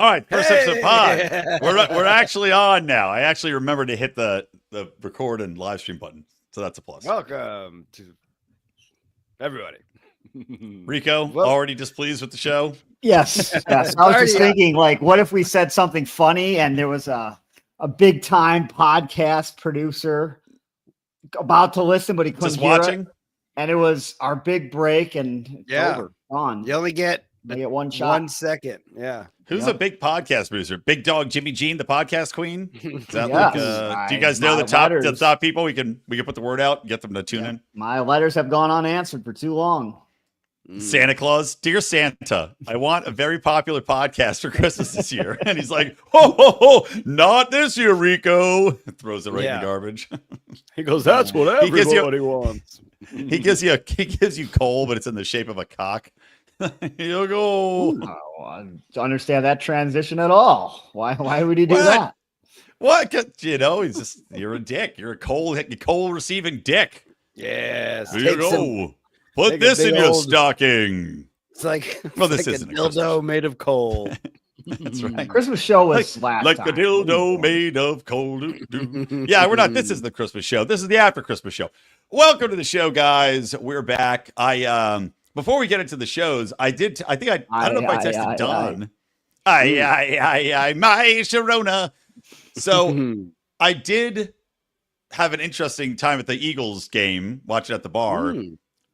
All right, first episode pod. We're actually on now. I actually remembered to hit the record and live stream button, so that's a plus. Welcome to everybody. Rico, already displeased with the show? Yes. I was just thinking, like, what if we said something funny and there was a big time podcast producer about to listen, but he couldn't hear watching it, and it was our big break, and it's over. Gone. You only get one shot, 1 second. Yeah. Who's a big podcast producer? Big Dog Jimmy Jean, the podcast queen? Is that Yes. do you guys know the top people? We can put the word out and get them to tune in. My letters have gone unanswered for too long. Santa Claus, dear Santa, I want a very popular podcast for Christmas this year. And he's like, ho, ho, ho, not this year, Rico. Throws it right in the garbage. He goes, that's what everybody wants. He gives you coal, but it's in the shape of a cock. You'll go. I don't understand that transition at all. Why would he do that? What? He's just, you're a dick. You're a coal receiving dick. Yes. Here you go. Put this in your stocking. It's like, this like a dildo made of coal. That's right. Christmas show was last like time. a dildo made of coal. Yeah, we're not. This is the Christmas show. This is the after Christmas show. Welcome to the show, guys. We're back. Before we get into the shows, I don't know if I texted Don. My Sharona. So I did have an interesting time at the Eagles game, watching at the bar.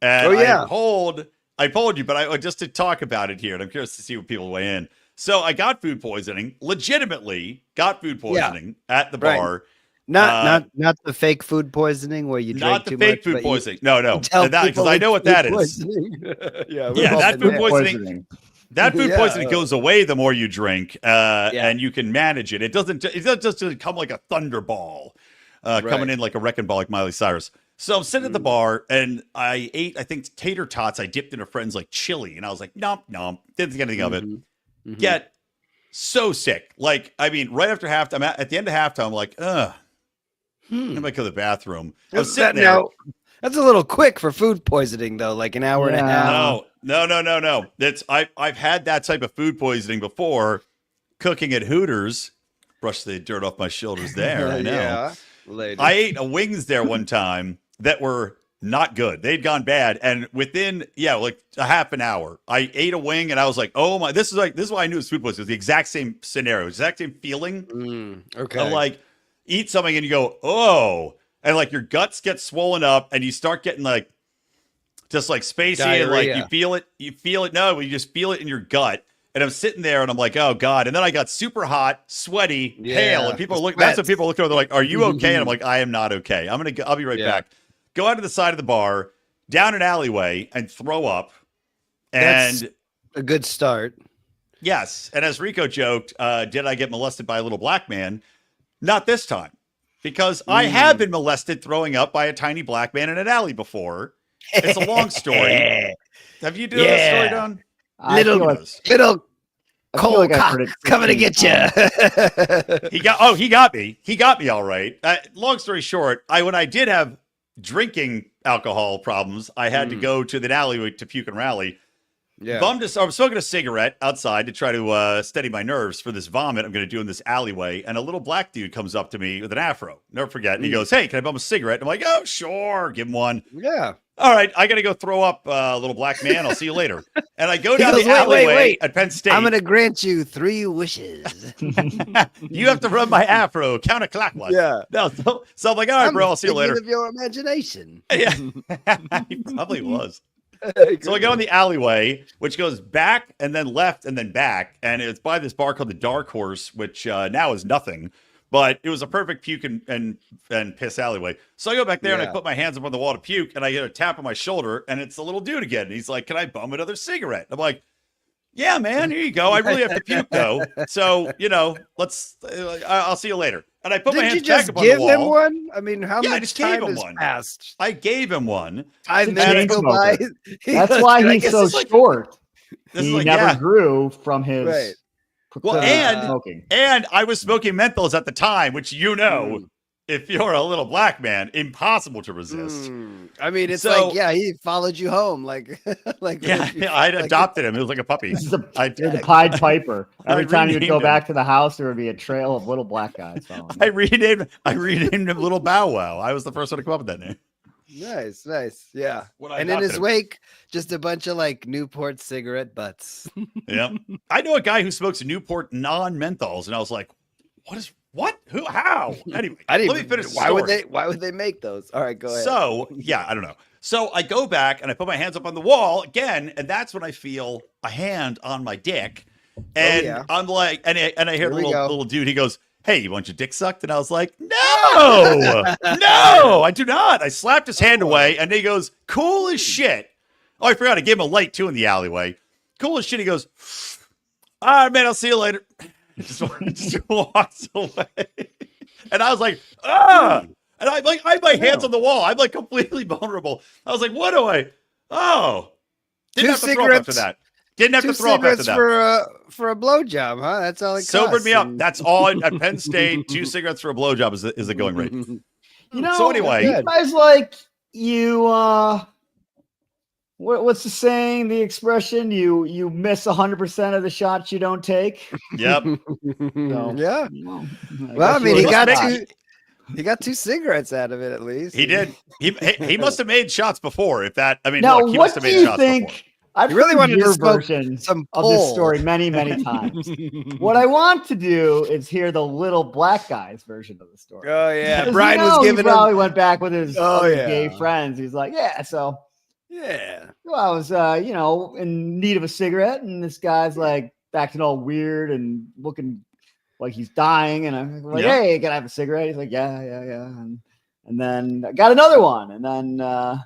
And I polled you, but just to talk about it here, and I'm curious to see what people weigh in. So I got food poisoning, legitimately got food poisoning at the bar. Not the fake food poisoning where you drink too much. Not the fake food poisoning. No. Because I know what that is. That food poisoning. That food poisoning goes away the more you drink, and you can manage it. It doesn't just come like a thunderball, coming in like a wrecking ball like Miley Cyrus. So I'm sitting at the bar, and I ate, I think, tater tots I dipped in a friend's like chili, and I was like, nom, didn't think anything of it. Get so sick. Like, I mean, right after halftime, at the end of halftime, I'm like, I'm going to go to the bathroom. I was sitting there. That's a little quick for food poisoning, though, like an hour and a half. No. I've had that type of food poisoning before, cooking at Hooters. Brush the dirt off my shoulders there, I know. I ate a wings there one time that were not good. They'd gone bad. And within, like a half an hour, I ate a wing and I was like, oh my, this is why I knew it was food poisoning. It was the exact same scenario, exact same feeling. Okay. Of like, eat something and you go, oh, and like your guts get swollen up and you start getting like, just like spacey and like you feel it. No, you just feel it in your gut. And I'm sitting there and I'm like, oh God. And then I got super hot, sweaty, pale. And people are looking, that's what people are looking at. They're like, are you okay? And I'm like, I am not okay. I'll be right back. Go out to the side of the bar, down an alleyway, and throw up. And that's a good start. Yes. And as Rico joked, did I get molested by a little black man? Not this time. Because I have been molested throwing up by a tiny black man in an alley before. It's a long story. Have you done this story, Don? Little cold cock coming to get you. He got me. He got me all right. Long story short, when I did have drinking alcohol problems, I had to go to the alleyway to puke and rally. I was smoking a cigarette outside to try to steady my nerves for this vomit I'm going to do in this alleyway. And a little black dude comes up to me with an afro. Never forget. And he goes, hey, can I bum a cigarette? And I'm like, oh, sure. Give him one. Yeah. All right, I got to go throw up, little black man. I'll see you later. And I go down the alleyway at Penn State. I'm going to grant you 3 wishes. You have to run my afro counterclockwise. Yeah. No, so I'm like, all right, bro, I'll see you later. Of your imagination. Yeah, he probably was. So I go in the alleyway, which goes back and then left and then back. And it's by this bar called the Dark Horse, which now is nothing. But it was a perfect puke and piss alleyway. So I go back there and I put my hands up on the wall to puke, and I get a tap on my shoulder, and it's the little dude again. And he's like, can I bum another cigarette? I'm like, yeah, man, here you go. I really have to puke, though. So, I'll see you later. And I put my hands back up on the wall. Did you just give him one? I mean, how much time has passed? I gave him one. 5 minutes go by. That's why he's so short. He never grew from his... Right. Well, and I was smoking menthols at the time, which if you're a little black man, impossible to resist. I mean, it's like, yeah, he followed you home. Like, yeah, I adopted him. It was like a puppy. You're the Pied Piper. Every time you would go back to the house, there would be a trail of little black guys following I renamed him Little Bow Wow. I was the first one to come up with that name. Nice. Yeah. And in his wake, just a bunch of like Newport cigarette butts. Yeah. I know a guy who smokes Newport non-menthols, and I was like, what? Who? How? Anyway, let me finish. Why would they make those? All right, go ahead. So, yeah, I don't know. So I go back and I put my hands up on the wall again, and that's when I feel a hand on my dick. And I'm like, and I hear the little dude, he goes, "Hey, you want your dick sucked?" And I was like, "No, no, I do not." I slapped his hand away, and he goes, "Cool as shit." Oh, I forgot. I gave him a light too in the alleyway. Cool as shit. He goes, "All right, man, I'll see you later." Just walks away. And I was like, ah. And I had my hands on the wall. I'm like completely vulnerable. I was like, what do I? Oh. Didn't have to throw up after that. Didn't have to throw up after that. For a blowjob, huh? That's all it costs. Sobered me up. That's all at Penn State. 2 cigarettes for a blowjob is the going rate. So anyway. You guys like what's the saying, the expression? You miss 100% of the shots you don't take. Yep. So, yeah. Well, I mean, he got 2 cigarettes out of it at least. He did. He must have made shots before. If that, I mean, now, look, he must have made shots before. I've really wanted your version of this story many times. What I want to do is hear the little black guy's version of the story. Oh yeah, Brian was giving. He probably went back with his gay friends. He's like, yeah, so. Yeah. Well, I was, in need of a cigarette, and this guy's like acting all weird and looking like he's dying. And I'm like, hey, can I have a cigarette? He's like, yeah. And then I got another one. And then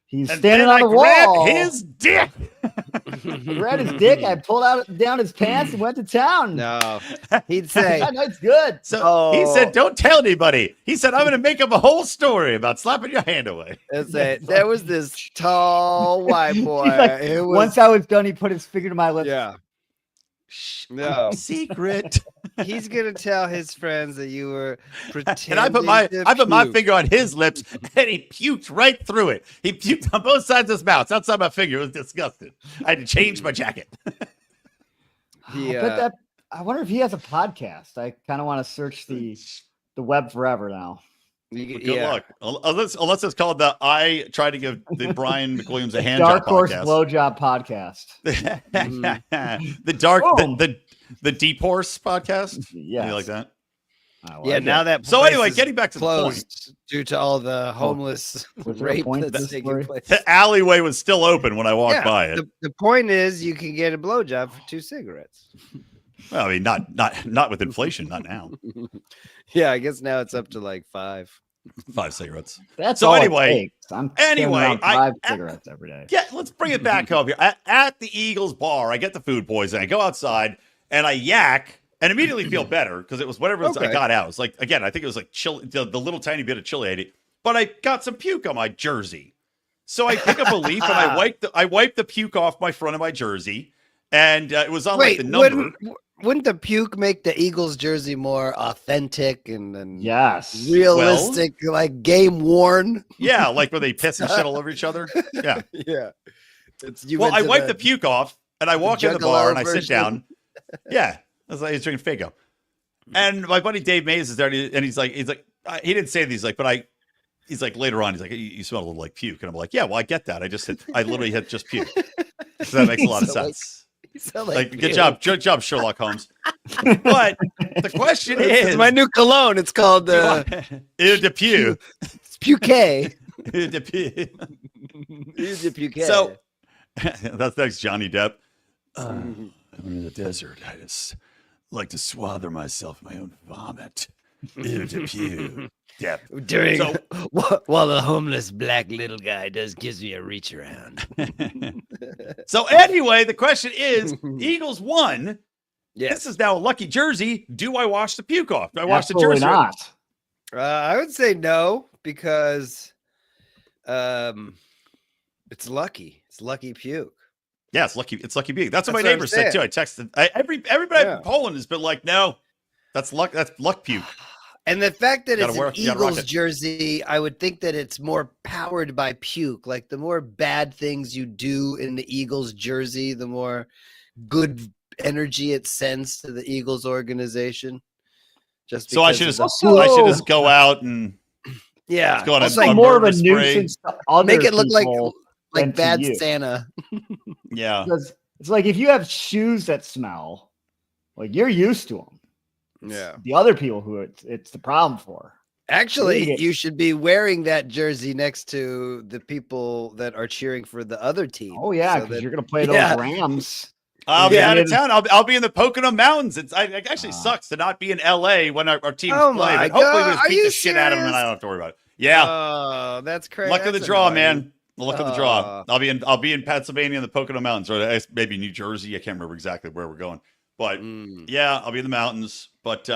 he's standing on the wall. His dick. I grabbed his dick. I pulled down his pants and went to town. No, he'd say, it's good. So he said, don't tell anybody. He said, I'm going to make up a whole story about slapping your hand away. There was this tall white boy. Like, once I was done, he put his finger to my lips. Yeah. No secret. He's gonna tell his friends that you were pretending. And I put my finger on his lips, and he puked right through it. He puked on both sides of his mouth. Outside my finger, it was disgusting. I had to change my jacket. I wonder if he has a podcast. I kind of want to search the web forever now. Good luck. Unless it's called the I try to give the Brian McWilliams a hand Dark job Horse podcast. Blowjob podcast. The Deep Horse podcast. Yeah, you like that? Now that. So anyway, getting back to the point, due to all the homeless rape that's taking place, the alleyway was still open when I walked by it. The point is, you can get a blowjob for 2 cigarettes. Well, I mean, not with inflation, not now. Yeah, I guess now it's up to like 5 cigarettes. That's so all anyway. I'm anyway, 5 cigarettes every day. Yeah, let's bring it back home here. At the Eagles bar, I get the food poisoning. I go outside and I yak and immediately feel better because it was whatever I got out. It's like, again, I think it was like the little tiny bit of chili I ate, but I got some puke on my jersey. So I pick up a leaf and I wipe the puke off my front of my jersey, and it was on like the number. Wouldn't the puke make the Eagles jersey more authentic and yes, realistic, like game worn? Yeah, like where they piss and shit all over each other. Yeah, yeah. I wipe the puke off and I walk in the bar and I sit down. Yeah, it's like he's drinking Fago. And my buddy Dave Mays is there, and he's like, he didn't say these, like, but he's like later on, he's like, you smell a little like puke, and I'm like, yeah, well, I get that. I literally had just puke, so that makes a lot of sense. Like good job, Sherlock Holmes. But the question is, my new cologne. It's called Eau de Pew. It's Puquet. Eau de Pew. Eau de Puquet. So that's next, Johnny Depp. I'm in the desert. I just like to swather myself in my own vomit. Eau de Pew. Depp. While the homeless black little guy gives me a reach around. So anyway, the question is, Eagles won. Yes. This is now a lucky jersey. Do I wash the puke off? Do I wash the jersey? Not. I would say no, because it's lucky. It's lucky puke. Yeah, it's lucky puke. That's what my neighbor said too. I texted everybody in Poland has been like, no, that's luck puke. And the fact that it's an Eagles jersey, I would think that it's more powered by puke. Like the more bad things you do in the Eagles jersey, the more good energy it sends to the Eagles organization. Just so I should just go out and it's like more of a nuisance to other make it look like bad Santa. Yeah, because it's like if you have shoes that smell, like you're used to them. Yeah, the other people who it's the problem for. Actually, you should be wearing that jersey next to the people that are cheering for the other team. Oh yeah, because you're gonna play those Rams. I'll be out of town. I'll be in the Pocono Mountains. It actually sucks to not be in LA when our teams play. But hopefully we just beat the shit out of them and I don't have to worry about it. Yeah. Oh, that's crazy. Luck of the draw, man. Luck of the draw. I'll be in Pennsylvania in the Pocono Mountains, or maybe New Jersey. I can't remember exactly where we're going. But yeah, I'll be in the mountains. But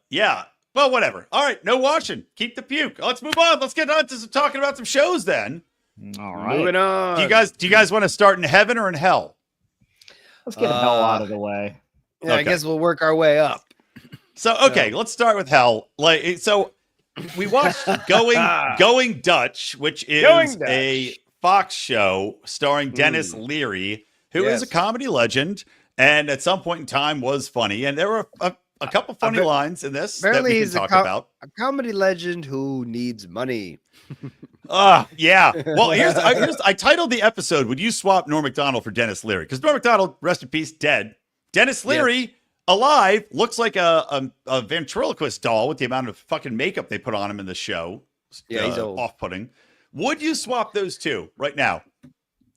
yeah. Well, whatever. All right, no washing. Keep the puke. Let's move on. Let's get on to talking about some shows then. All right. Moving on. Do you guys want to start in heaven or in hell? Let's get hell out of the way. Yeah, okay. I guess we'll work our way up. So let's start with hell. We watched Going Dutch, which is a Fox show starring Dennis Leary, who is a comedy legend, and at some point in time was funny. And there were a couple funny lines in this that we can talk about. A comedy legend who needs money. Yeah. Well, I titled the episode, "Would you swap Norm MacDonald for Dennis Leary?" Because Norm MacDonald, rest in peace, dead. Dennis Leary, alive, looks like a ventriloquist doll with the amount of fucking makeup they put on him in the show. Yeah, he's off-putting. Would you swap those two right now?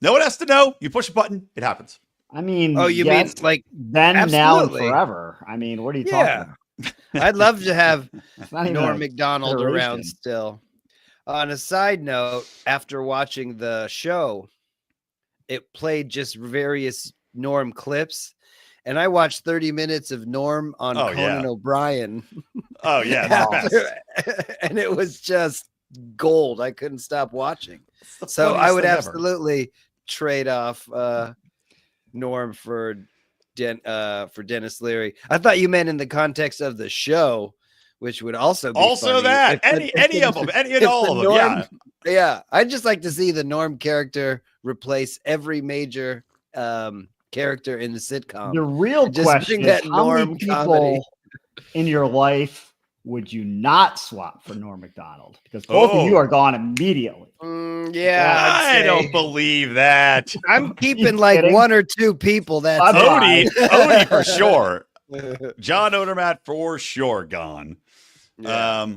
No one has to know. You push a button, it happens. I mean, you mean like then, absolutely. Now, and forever? I mean, what are you talking about? I'd love to have Norm MacDonald around still. On a side note, after watching the show, it played just various Norm clips, and I watched 30 minutes of Norm on Conan O'Brien. Oh, yeah. And it was just gold. I couldn't stop watching. So I would absolutely trade off Norm for Dennis Leary. I thought you meant in the context of the show, which would also be funny. That any of them, any and all of them. Yeah. I'd just like to see the Norm character replace every major character in the sitcom. The real question is, how many people in your life would you not swap for Norm MacDonald? Because both of you are gone immediately. I don't believe that. I'm keeping like one or two people. That's Odie for sure. John Odermatt for sure gone. Yeah.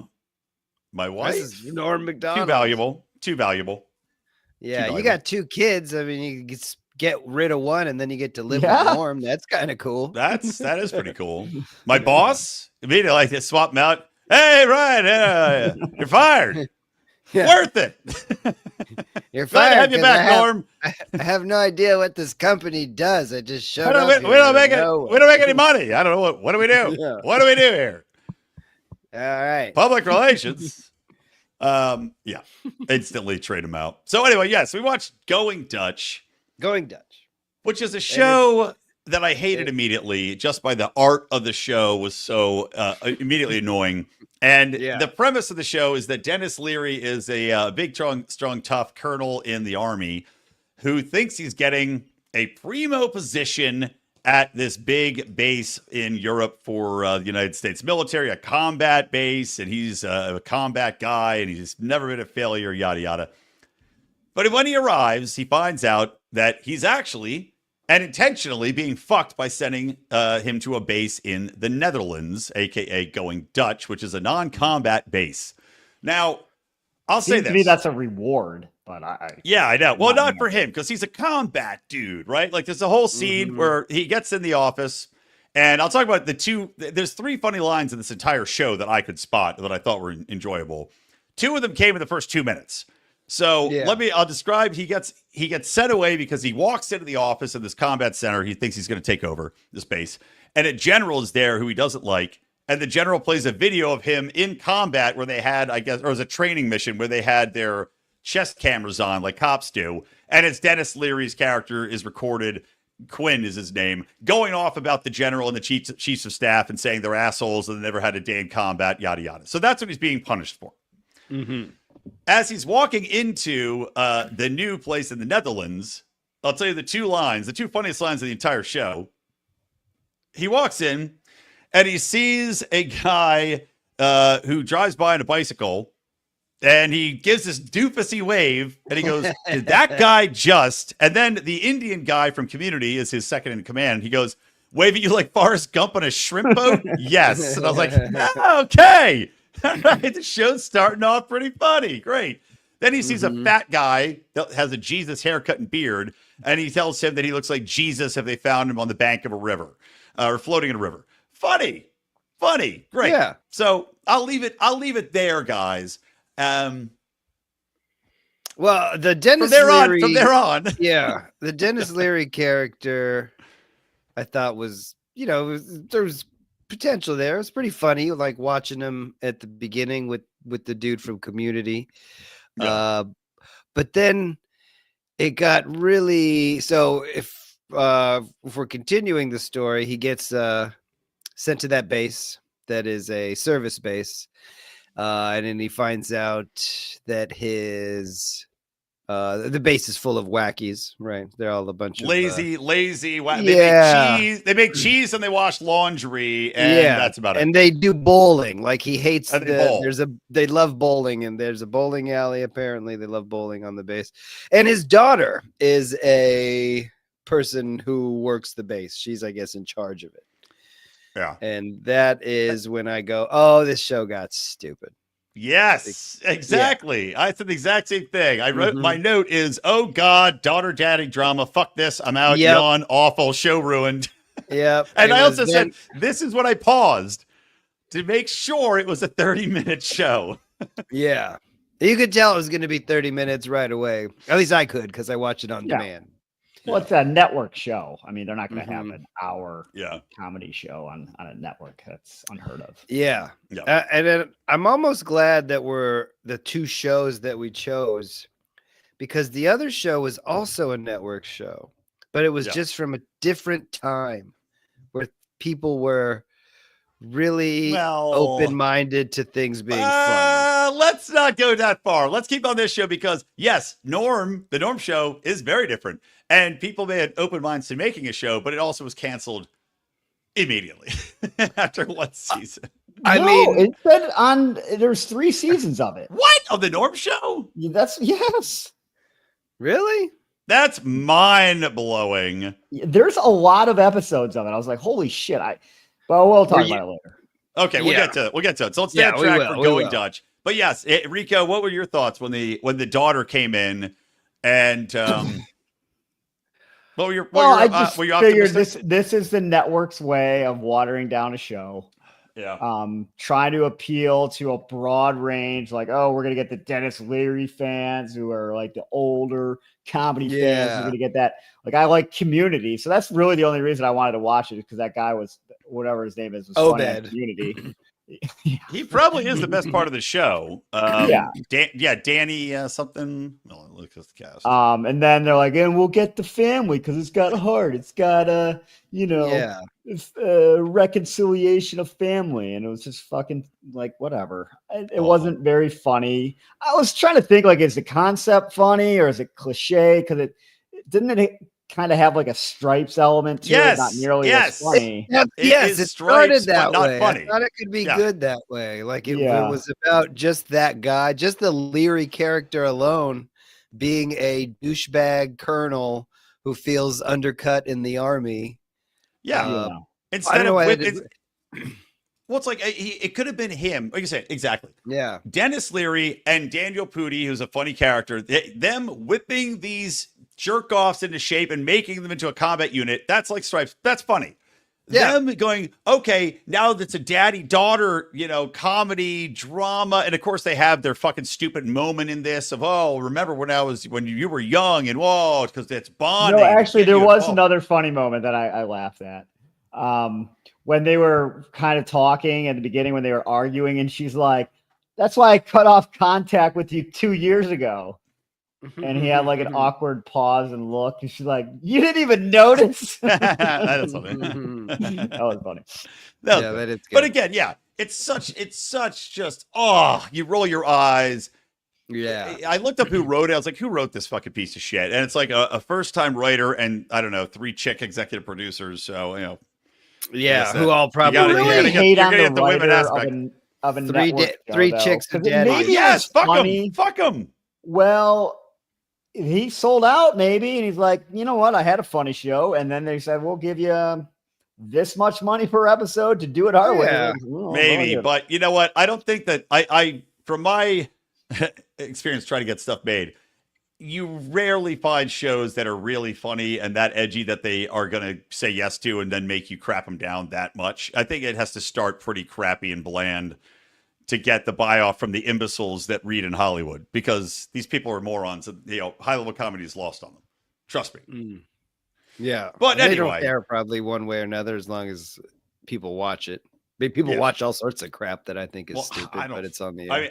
My wife, Norm MacDonald. Too valuable. Yeah, you got two kids. I mean, you get rid of one and then you get to live with Norm. That's kind of cool. That is pretty cool. My boss immediately like to swap him out. Hey, Ryan, you're fired. Worth it. You're fired. Glad to have you back, Norm. I have no idea what this company does. I just showed up. We don't make any money. I don't know what do we do? Yeah. What do we do here? All right. Public relations. Instantly trade him out. So anyway, yes, we watched Going Dutch, which is a show that I hated immediately just by the art of the show was so immediately annoying. And the premise of the show is that Dennis Leary is a big, strong, tough colonel in the army who thinks he's getting a primo position at this big base in Europe for the United States military, a combat base, and he's a combat guy, and he's never been a failure, yada, yada. But when he arrives, he finds out that he's actually and intentionally being fucked by sending him to a base in the Netherlands, a.k.a. Going Dutch, which is a non-combat base. Now, I'll say this. To me, that's a reward. But I know. Well, not for him, because he's a combat dude, right? Like, there's a whole scene where he gets in the office, and I'll talk about there's three funny lines in this entire show that I could spot that I thought were enjoyable. Two of them came in the first 2 minutes. So I'll describe, he gets sent away because he walks into the office of this combat center. He thinks he's going to take over this base. And a general is there who he doesn't like. And the general plays a video of him in combat where they had, or it was a training mission where they had their chest cameras on like cops do. And it's Dennis Leary's character is recorded Quinn is his name, going off about the general and the chiefs of staff and saying they're assholes and they never had a day in combat, yada, yada. So that's what he's being punished for. Mm-hmm. As he's walking into the new place in the Netherlands, I'll tell you the two funniest lines of the entire show. He walks in and he sees a guy who drives by on a bicycle, and he gives this doofusy wave, and he goes, did that guy just, and then the Indian guy from Community is his second in command. He goes, wave at you like Forrest Gump on a shrimp boat? Yes. And I was like, okay. All right, the show's starting off pretty funny. Great. Then he sees a fat guy that has a Jesus haircut and beard, and he tells him that he looks like Jesus if they found him on the bank of a river or floating in a river. Funny. Great. Yeah. So I'll leave it there, guys. Well, the Dennis from there on. Yeah. The Dennis Leary character, I thought was, there was potential there. It's pretty funny, like watching him at the beginning with the dude from Community. Yeah. But then it got really, so if we're continuing the story, he gets sent to that base that is a service base, and then he finds out that the base is full of wackies, right? They're all a bunch of lazy. They make cheese and they wash laundry, and that's about it. And they do bowling. Like he hates they love bowling, and there's a bowling alley. Apparently, they love bowling on the base. And his daughter is a person who works the base. She's, I guess, in charge of it. Yeah. And that is when I go, oh, this show got stupid. Yes, exactly. Yeah. I said the exact same thing. I wrote my note is, oh God, daughter daddy drama. Fuck this. I'm out. Yawn. Awful. Show ruined. Yep. And I also said, this is when I paused to make sure it was a 30-minute show. Yeah. You could tell it was going to be 30 minutes right away. At least I could, because I watch it on demand. Well, it's a network show. I mean, they're not going to have an hour comedy show on a network. That's unheard of. Yeah. And then I'm almost glad that we're the two shows that we chose, because the other show was also a network show, but it was just from a different time where people were really open-minded to things being fun. Let's not go that far. Let's keep on this show because, yes, the Norm show is very different. And people may have open minds to making a show, but it also was canceled immediately after one season. I mean, it said there's 3 seasons of it. What? Of the Norm show? Yes. Really? That's mind-blowing. There's a lot of episodes of it. I was like, holy shit. But we'll talk about it later. Okay, we'll get to it. So let's stay on track for Going Dutch. But yes, Rico, what were your thoughts when the daughter came in and I figured this is the network's way of watering down a show. Yeah. Trying to appeal to a broad range, like, oh, we're gonna get the Dennis Leary fans who are like the older comedy fans. We're gonna get that. Like, I like Community, so that's really the only reason I wanted to watch it, because that guy was, whatever his name is, was funny on Community. He probably is the best part of the show. Danny something. Well, look at the cast. And then they're like, and we'll get the family because it's got heart. It's got reconciliation of family, and it was just fucking like whatever. It wasn't very funny. I was trying to think, like, is the concept funny or is it cliche? Because it didn't kind of have like a Stripes element to it, not nearly as funny. It started that way. Funny. I thought it could be good that way. Like it was about just that guy, just the Leary character alone being a douchebag colonel who feels undercut in the army. Instead of it's like it could have been him. Like you said, exactly. Yeah. Dennis Leary and Daniel Pudi, who's a funny character, them whipping these jerk-offs into shape and making them into a combat unit. That's like Stripes. That's funny. Yeah. Them going, okay, now that's a daddy-daughter, comedy, drama. And of course they have their fucking stupid moment in this of, oh, remember when you were young and whoa, because it's bonding. No, actually there was another funny moment that I laughed at. When they were kind of talking at the beginning, when they were arguing, and she's like, that's why I cut off contact with you 2 years ago. And he had like an awkward pause and look, and she's like, "You didn't even notice." That is funny. That was funny. That is good. But again, it's such just you roll your eyes. Yeah. I looked up who wrote it. I was like, who wrote this fucking piece of shit? And it's like a first-time writer and I don't know, 3 chick executive producers. So who all probably hate on the writer of a network three chicks to daddy. Maybe yes, fuck them. Well, he sold out maybe, and he's like, you know what? I had a funny show, and then they said we'll give you this much money per episode to do it our way. Like, maybe, but you know what? I don't think that I from my experience trying to get stuff made, you rarely find shows that are really funny and that edgy that they are going to say yes to and then make you crap them down that much. I think it has to start pretty crappy and bland to get the buy off from the imbeciles that read in Hollywood, because these people are morons. And, high level comedy is lost on them. Trust me. Yeah, but they anyway, don't care probably one way or another as long as people watch it. People watch all sorts of crap that I think is stupid, but it's on the air.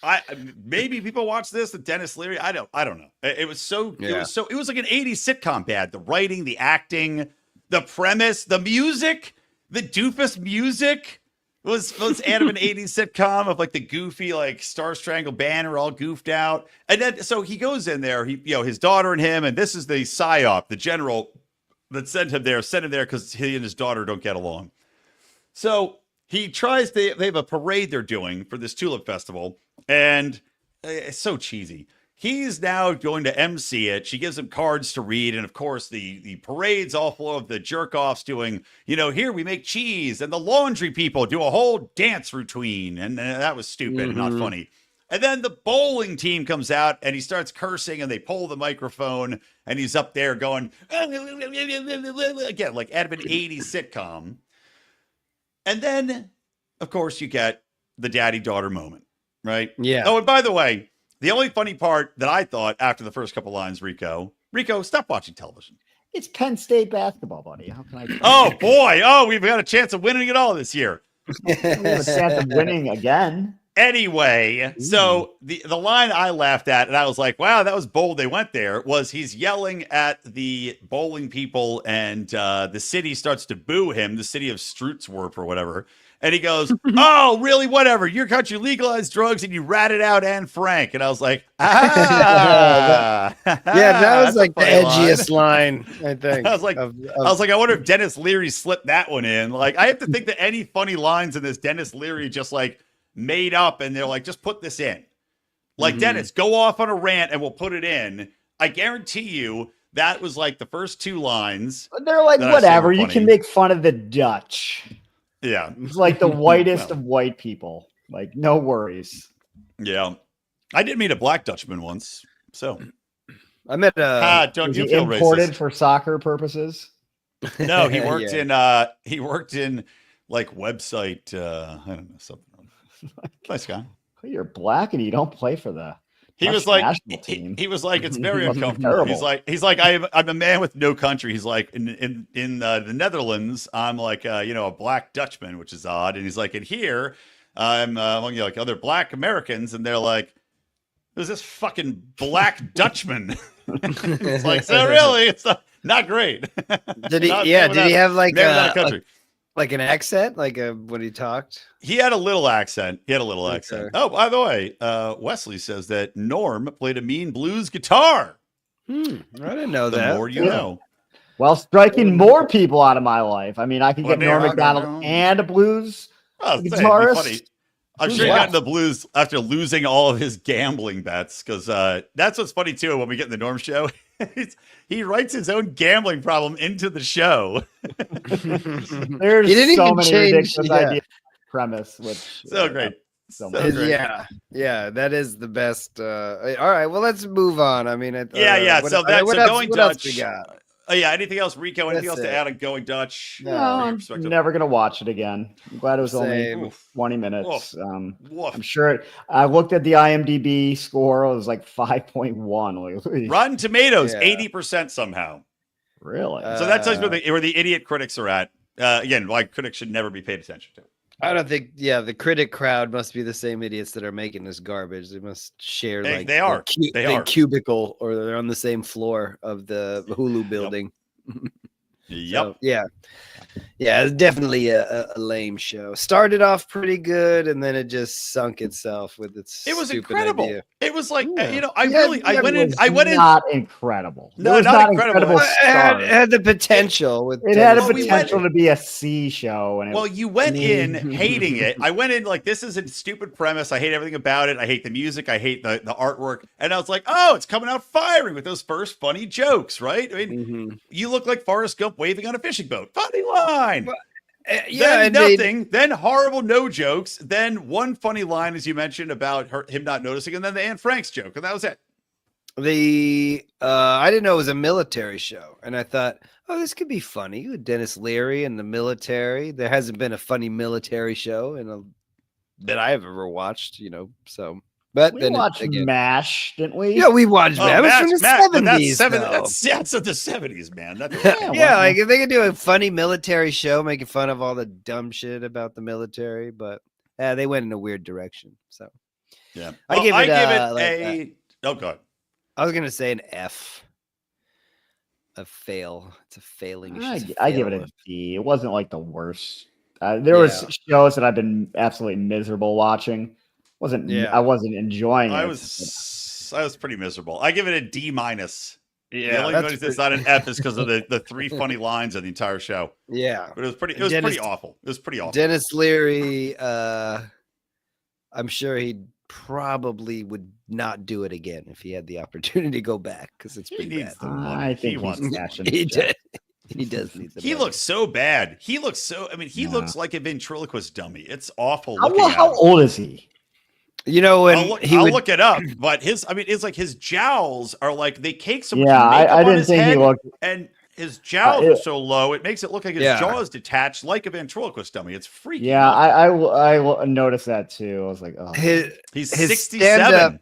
I maybe people watch this. The Dennis Leary. I don't know. It was like an 80s sitcom bad. The writing, the acting, the premise, the music, the doofus music was out of an 80s sitcom of like the goofy like Star Strangled Banner all goofed out. And then so he goes in there, his daughter and him, and this is the psyop, the general that sent him there because he and his daughter don't get along. So he tries they have a parade they're doing for this tulip festival, and it's so cheesy. He's now going to MC it. She gives him cards to read. And of course, the parade's all full of the jerk offs doing, here we make cheese, and the laundry people do a whole dance routine. And that was stupid and not funny. And then the bowling team comes out and he starts cursing and they pull the microphone and he's up there going, again, like out of an 80s sitcom. And then, of course, you get the daddy-daughter moment, right? Yeah. Oh, and by the way, the only funny part that I thought after the first couple lines, Rico, stop watching television. It's Penn State basketball, buddy. How can I? Oh, boy. Oh, we've got a chance of winning it all this year. We have a chance of winning again. Anyway, so the line I laughed at, and I was like, wow, that was bold they went there, was he's yelling at the bowling people, and the city starts to boo him, the city of Strutzwerp or whatever. And he goes, oh, really? Whatever. Your country legalized drugs and you ratted out Anne Frank. And I was like, yeah, that was like the edgiest line, I think. I was like, I wonder if Dennis Leary slipped that one in. Like, I have to think that any funny lines in this Dennis Leary just like made up and they're like, just put this in. Like, Dennis, go off on a rant and we'll put it in. I guarantee you that was like the first 2 lines. They're like, whatever. You can make fun of the Dutch. Yeah. It's like the whitest of white people. Like, no worries. Yeah. I did meet a black Dutchman once. So I met don't you feel imported racist? For soccer purposes? No, he worked in like website I don't know, something. Nice guy. You're black and you don't play for the He was like, he was like, it's very uncomfortable. He's like, I'm a man with no country. He's like, in the Netherlands, I'm like, a black Dutchman, which is odd. And he's like, and here, I'm among like other black Americans, and they're like, there's this fucking black Dutchman. It's like, so really, it's not great. Did he? Did he have like like an accent, like when he talked? He had a little accent. Okay. Oh, by the way, Wesley says that Norm played a mean blues guitar. I didn't know that. The more you know. Well, striking more people out of my life. I mean, I could get Norm MacDonald and a blues guitarist. I'm sure he got into the blues after losing all of his gambling bets, because that's what's funny too. When we get in the Norm show, he writes his own gambling problem into the show. There's so many ridiculous ideas premise, which so great. So great. Yeah, that is the best. All right, well, let's move on. I mean, So Going Dutch. Else we got? Anything else, Rico? Anything else to add on Going Dutch? No, I'm never gonna watch it again. I'm glad it was only 20 minutes. I'm sure. I looked at the IMDb score; it was like 5.1. Rotten Tomatoes, 80% somehow. Really? So that tells you where the idiot critics are at. Again, why critics should never be paid attention to. I don't think. Yeah, the critic crowd must be the same idiots that are making this garbage. They must share like they are cubicle, or they're on the same floor of the Hulu building. Yep. So, yeah, it's definitely a lame show. Started off pretty good, and then it just sunk itself with its. It was stupid incredible. idea. It was like I went in. Not incredible. No, not incredible. It had the potential. It had a potential to be a C show. And you went in hating it. I went in like, this is a stupid premise. I hate everything about it. I hate the music. I hate the artwork. And I was like, oh, it's coming out firing with those first funny jokes, right? I mean, you look like Forrest Gump waving on a fishing boat. Funny line. Well, then nothing. Then horrible no jokes. Then one funny line, as you mentioned, about him not noticing, and then the Anne Frank's joke, and that was it. I didn't know it was a military show, and I thought, oh, this could be funny with Dennis Leary and the military. There hasn't been a funny military show that I've ever watched, So, but we watched MASH, didn't we? Yeah, we watched MASH. It was from the 70s. That's of the 70s, man. Like if they could do a funny military show making fun of all the dumb shit about the military, but they went in a weird direction. So, yeah, I give it a. Oh God. I was gonna say an F. A fail. It's a failing. I give it a D. It wasn't like the worst. There was shows that I've been absolutely miserable watching. I wasn't enjoying it. I was pretty miserable. I give it a D minus. Yeah, the only reason it's not an F is because of the three funny lines of the entire show. Yeah, but it was pretty awful. It was pretty awful. Dennis Leary, I'm sure he probably would not do it again if he had the opportunity to go back, because it's pretty bad. I think he does need the He looks so bad. He looks like a ventriloquist dummy. It's awful. How old is he? I'll look it up, but it's like his jowls are like they cake so much makeup I on didn't his think head, he looked, and his jowls are so low it makes it look like his jaw is detached like a ventriloquist dummy. It's freaky. Yeah, I noticed that too. I was like, oh, he's 67.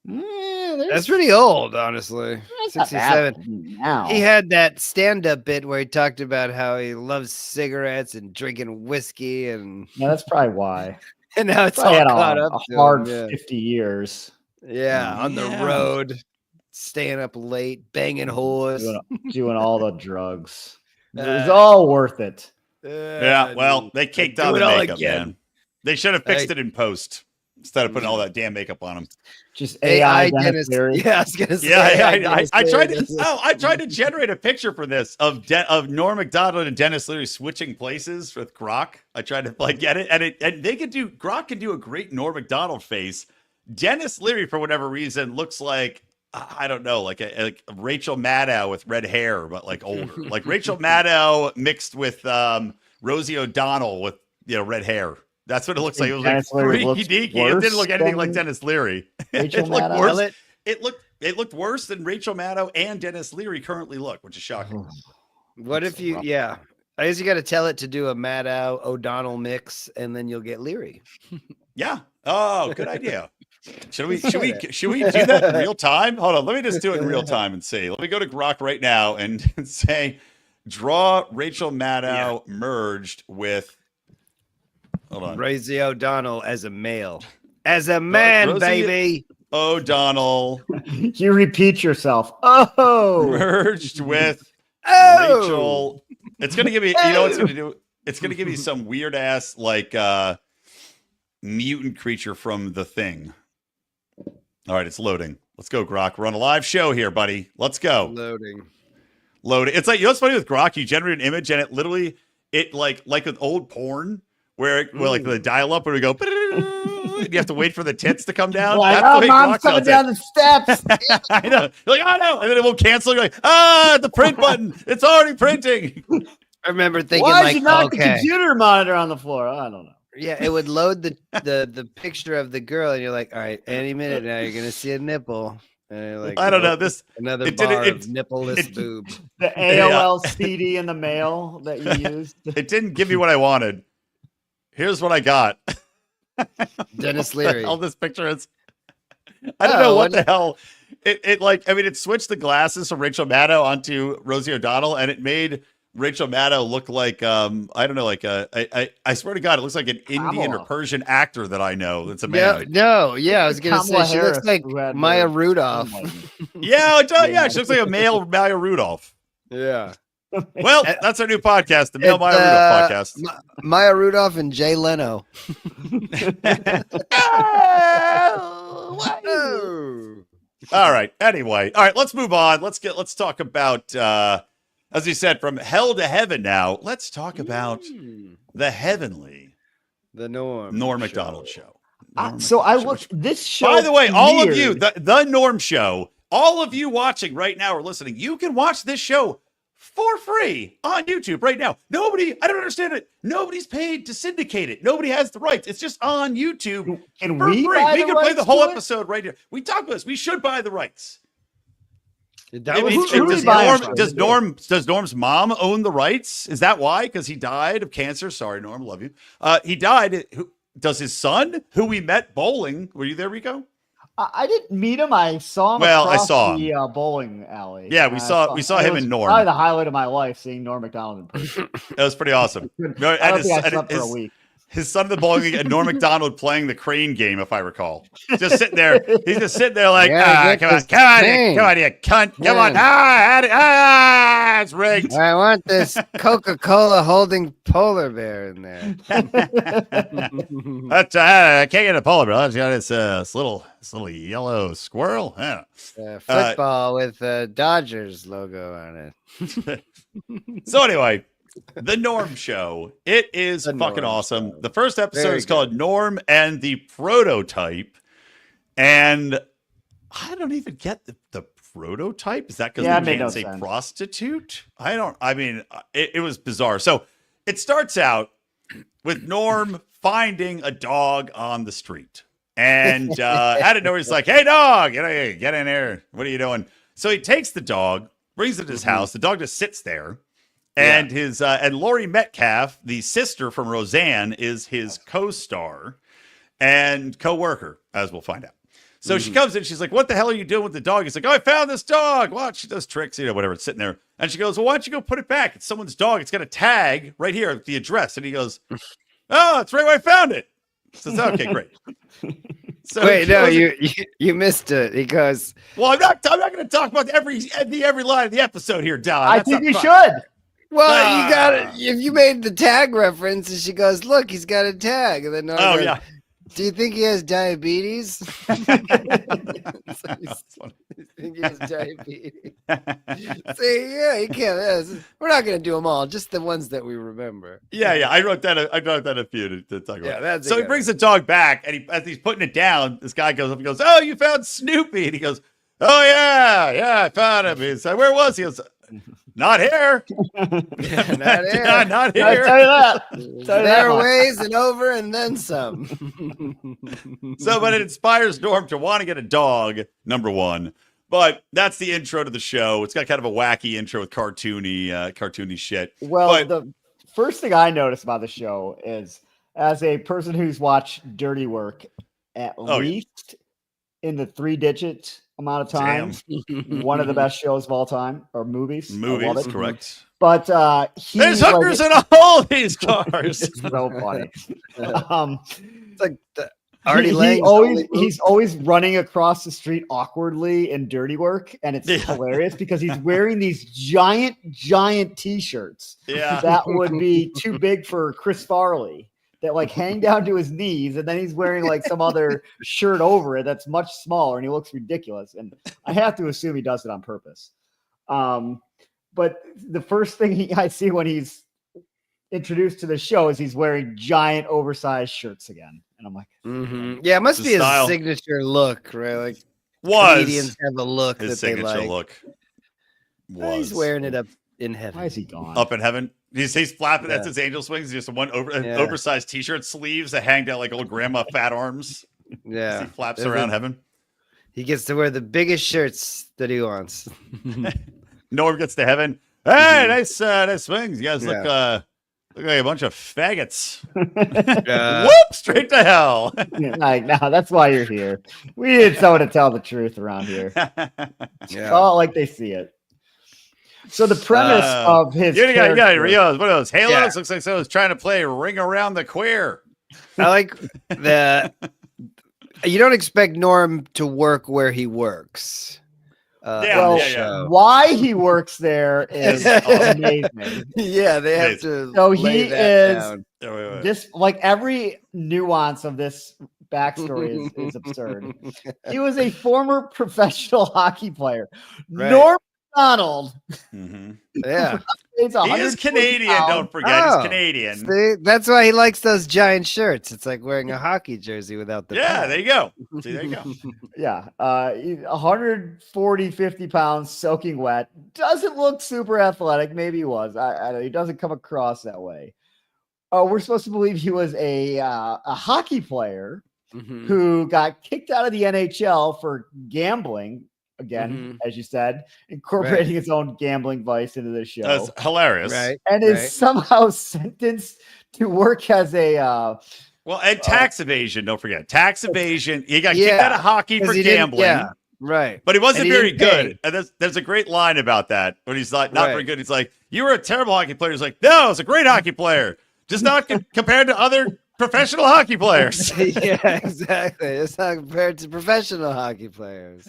That's pretty old, honestly. 67. Now. He had that stand-up bit where he talked about how he loves cigarettes and drinking whiskey, and that's probably why. And now it's all caught up. A hard 50 years. Yeah, on the road, staying up late, banging whores, doing all the drugs. It was all worth it. They caked on the makeup, man. They should have fixed it in post instead of putting all that damn makeup on them. Just AI Dennis. Yeah, I was gonna say. Yeah, I tried to generate a picture for this of Norm MacDonald and Dennis Leary switching places with Grok. I tried to get it, and Grok can do a great Norm MacDonald face. Dennis Leary, for whatever reason, looks like I don't know, like a Rachel Maddow with red hair, but like older, like Rachel Maddow mixed with Rosie O'Donnell with red hair. That's what it looks like. It was like freaky deaky. It didn't look anything like Dennis Leary. It looked worse. It looked worse than Rachel Maddow and Dennis Leary currently look, which is shocking. What if you? Yeah, I guess you got to tell it to do a Maddow O'Donnell mix, and then you'll get Leary. Yeah. Oh, good idea. Should we do that in real time? Hold on. Let me just do it in real time and see. Let me go to Grok right now and say, draw Rachel Maddow merged with. Hold on. Rosie O'Donnell as a male. As a man, Rosie baby. O'Donnell. You repeat yourself. Oh. Merged with Rachel. It's going to give me, you know what it's going to do? It's going to give me some weird ass, like, mutant creature from The Thing. All right, it's loading. Let's go, Grok. We're on a live show here, buddy. Let's go. Loading. It's like, what's funny with Grok? You generate an image and it literally, like with old porn, where like the dial up where we go, you have to wait for the tits to come down. Like, that's mom's coming down the steps. I know. You're like, oh no, and then it will cancel. You're like, the print button. It's already printing. I remember thinking, why did you knock the computer monitor on the floor? I don't know. Yeah, it would load the picture of the girl, and you're like, all right, any minute now you're gonna see a nipple. And you're like, I don't know this. Another bar of nippleless boob. The AOL CD in the mail that you used. It didn't give me what I wanted. Here's what I got. Dennis Leary. All this picture is. I don't know what the hell. It switched the glasses from Rachel Maddow onto Rosie O'Donnell, and it made Rachel Maddow look like I don't know, like I swear to God, it looks like an Indian or Persian actor that I know. That's a man. I was gonna say she looks like Maya Rudolph. Yeah, she looks like a male Maya Rudolph. Yeah. Well, that's our new podcast, the Male Maya Rudolph podcast. Maya Rudolph and Jay Leno. All right. Anyway, all right. Let's move on. Let's talk about, as you said, from hell to heaven. Now, let's talk about the heavenly, the Norm MacDonald show. So I looked this show. By the way, all of you, the Norm show, all of you watching right now or listening, you can watch this show for free on YouTube right now. I don't understand it. Nobody's paid to syndicate it. Nobody has the rights. It's just on YouTube and for free. We can play the whole episode right here. We talked about this. We should buy the rights. Does Norm's mom own the rights? Is that why? Because he died of cancer. Sorry, Norm, love you. He died. Does his son, who we met bowling, were you there, Rico? I didn't meet him. I saw him. Well, I saw the bowling alley. Yeah, we saw him and Norm. Probably the highlight of my life, seeing Norm MacDonald in person. That was pretty awesome. I slept for a week. His son at the bowling and Norm MacDonald playing the crane game, if I recall. Just sitting there. He's just sitting there like, come on, you cunt. Come on. It's rigged. I want this Coca-Cola holding polar bear in there. I can't get a polar bear. It's got this little yellow squirrel. Football with the Dodgers logo on it. So anyway, the Norm Show. It is fucking awesome. The first episode is called Norm and the Prototype. And I don't even get the prototype. Is that because they can't say prostitute? It was bizarre. So it starts out with Norm finding a dog on the street. And out of nowhere, he's like, hey, dog, get in here. What are you doing? So he takes the dog, brings it to his house. The dog just sits there. And and Laurie Metcalf, the sister from Roseanne, is his co-star and co-worker, as we'll find out. So she comes in, she's like, what the hell are you doing with the dog? He's like, I found this dog. Watch, she does tricks, whatever. It's sitting there. And she goes, well, why don't you go put it back? It's someone's dog. It's got a tag right here at the address. And he goes, oh, it's right where I found it. Says, okay, great. So wait, no, you missed it because. Well, I'm not going to talk about every line of the episode here, Don. I think you should. Well, you got it. If you made the tag reference, and she goes, "Look, he's got a tag," and then goes, do you think he has diabetes? You think he has diabetes? See, you can't. We're not going to do them all, just the ones that we remember. Yeah. I wrote that a few to talk about. Yeah, that's so he brings the dog back, and as he's putting it down, this guy goes up and goes, "Oh, you found Snoopy?" And he goes, "Oh yeah, I found him." He's like, "Where was he?" He goes, not here. Not here. Not here. I'll tell you that. There are ways and over and then some. But it inspires Norm to want to get a dog, number one. But that's the intro to the show. It's got kind of a wacky intro with cartoony shit. Well, the first thing I noticed about the show is, as a person who's watched Dirty Work at least in the 3-digit amount of time, one of the best shows of all time, or movies. Movies, correct. But there's hookers in all these cars. It's so funny. It's like he's always running across the street awkwardly in Dirty Work, and it's hilarious because he's wearing these giant T-shirts that would be too big for Chris Farley, that like hang down to his knees, and then he's wearing like some other shirt over it that's much smaller, and he looks ridiculous. And I have to assume he does it on purpose. But the first thing I see when he's introduced to the show is he's wearing giant oversized shirts again. And I'm like, yeah, it must be his signature look, right? Like comedians have a look his that they like. Signature look. He's wearing it up in heaven. Why is he gone? Up in heaven. He's flapping. That's his angel swings. Just one oversized T-shirt sleeves that hang down like old grandma fat arms. Yeah, he flaps around heaven. He gets to wear the biggest shirts that he wants. Norm gets to heaven. Hey, nice swings. You guys look like a bunch of faggots. Whoop! Straight to hell. Like, no, that's why you're here. We need someone to tell the truth around here. Call it like they see it. So the premise of his character, Rio's one of those halos. Looks like someone's trying to play Ring Around the Queer. I like the. You don't expect Norm to work where he works. Why he works there is amazing. Yeah, they have to. So he is this, like, every nuance of this backstory is absurd. He was a former professional hockey player, Norm MacDonald. Mm-hmm. Yeah, he is Canadian. Don't forget, he's Canadian. See, that's why he likes those giant shirts. It's like wearing a hockey jersey without the. Yeah, there you go. See, there you go. Yeah, 140, 50 pounds, soaking wet. Doesn't look super athletic. Maybe he was. He doesn't come across that way. We're supposed to believe he was a hockey player who got kicked out of the NHL for gambling. Again, as you said, incorporating his own gambling vice into the show. That's hilarious. Right. And is somehow sentenced to work as a and tax evasion. Don't forget tax evasion. He got kicked out of hockey for gambling. Yeah, right. But he wasn't very good. And there's a great line about that when he's like not very good. He's like, "You were a terrible hockey player." He's like, "No, I was a great hockey player, just not compared to other professional hockey players." Yeah, exactly. It's not compared to professional hockey players.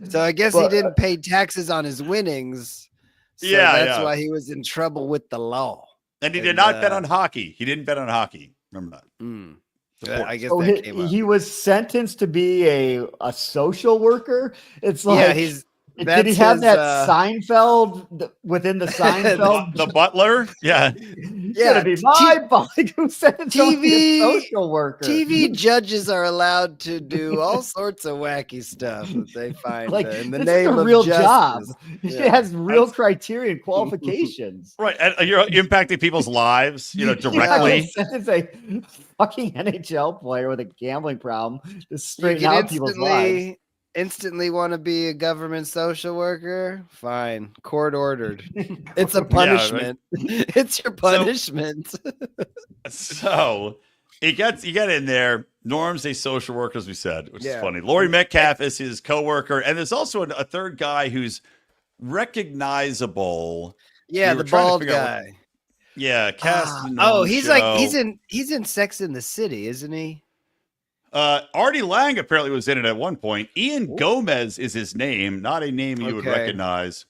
So I guess he didn't pay taxes on his winnings. So that's why he was in trouble with the law. And he did not bet on hockey. He didn't bet on hockey. Remember that. I guess so that came up. He was sentenced to be a social worker. It's like did he have that Seinfeld within the Seinfeld? the butler? Yeah. Yeah. Be my body who sentenced him to be a social worker. TV judges are allowed to do all sorts of wacky stuff that they find in the name of real justice. job. It has real criteria and qualifications. Right. And you're impacting people's lives, directly. Sentence a fucking NHL player with a gambling problem to straighten out people's lives. Instantly want to be a government social worker? Fine. Court ordered. It's a punishment. It's your punishment. So you get in there. Norm's a social worker, as we said, which is funny. Laurie Metcalf is his coworker. And there's also a third guy who's recognizable. Yeah, the bald guy. He's in Sex in the City, isn't he? Artie Lang apparently was in it at one point. Ian Gomez is his name, not a name you would recognize.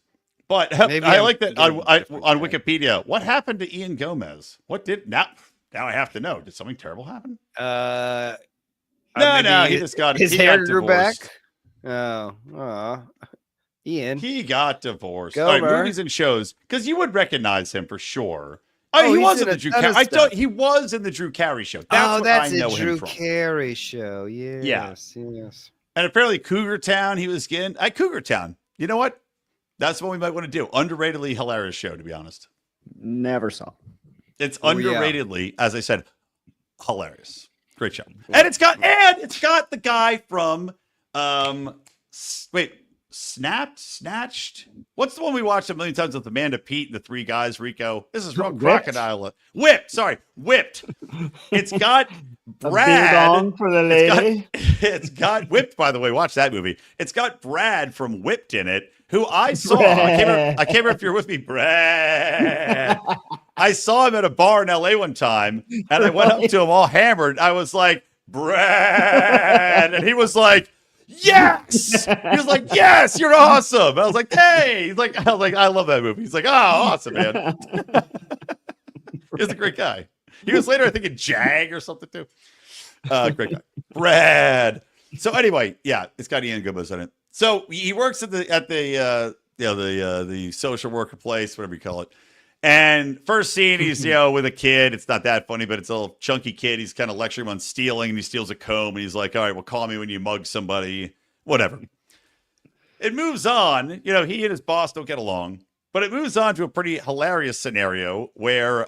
But I like that on Wikipedia. What happened to Ian Gomez? What did now I have to know. Did something terrible happen? No, he just got his hair got grew divorced. back. Ian, he got divorced. Gomer. All right, movies and shows, because you would recognize him for sure. He was in the Drew Carey. He was in the Drew Carey show. That's a Drew Carey show. Yes. And apparently Cougar Town, he was in. Cougar Town. You know what? That's what we might want to do. Underratedly hilarious show, to be honest. Never saw. It's underratedly, as I said, hilarious. Great show. And it's got the guy from Snatched. What's the one we watched a million times with Amanda Peet and the three guys, Rico? This is from Crocodile. Whipped. It's got Brad for the lady. It's got Whipped, by the way. Watch that movie. It's got Brad from Whipped in it, who I saw. I can't remember if you're with me, Brad. I saw him at a bar in LA one time, and I went up to him all hammered. I was like, Brad. And he was like, yes. He was like, yes, you're awesome. I was like, hey. I was like, I love that movie. He's like, oh, awesome, man. He's a great guy. He was later, I think, in Jag or something too. Great guy, Brad. So anyway, it's got Ian Gomez in it. So he works at the social worker place, whatever you call it. And first scene, he's with a kid. It's not that funny, but it's a little chunky kid. He's kind of lecturing him on stealing, and he steals a comb. And he's like, "All right, well, call me when you mug somebody, whatever." It moves on. He and his boss don't get along, but it moves on to a pretty hilarious scenario where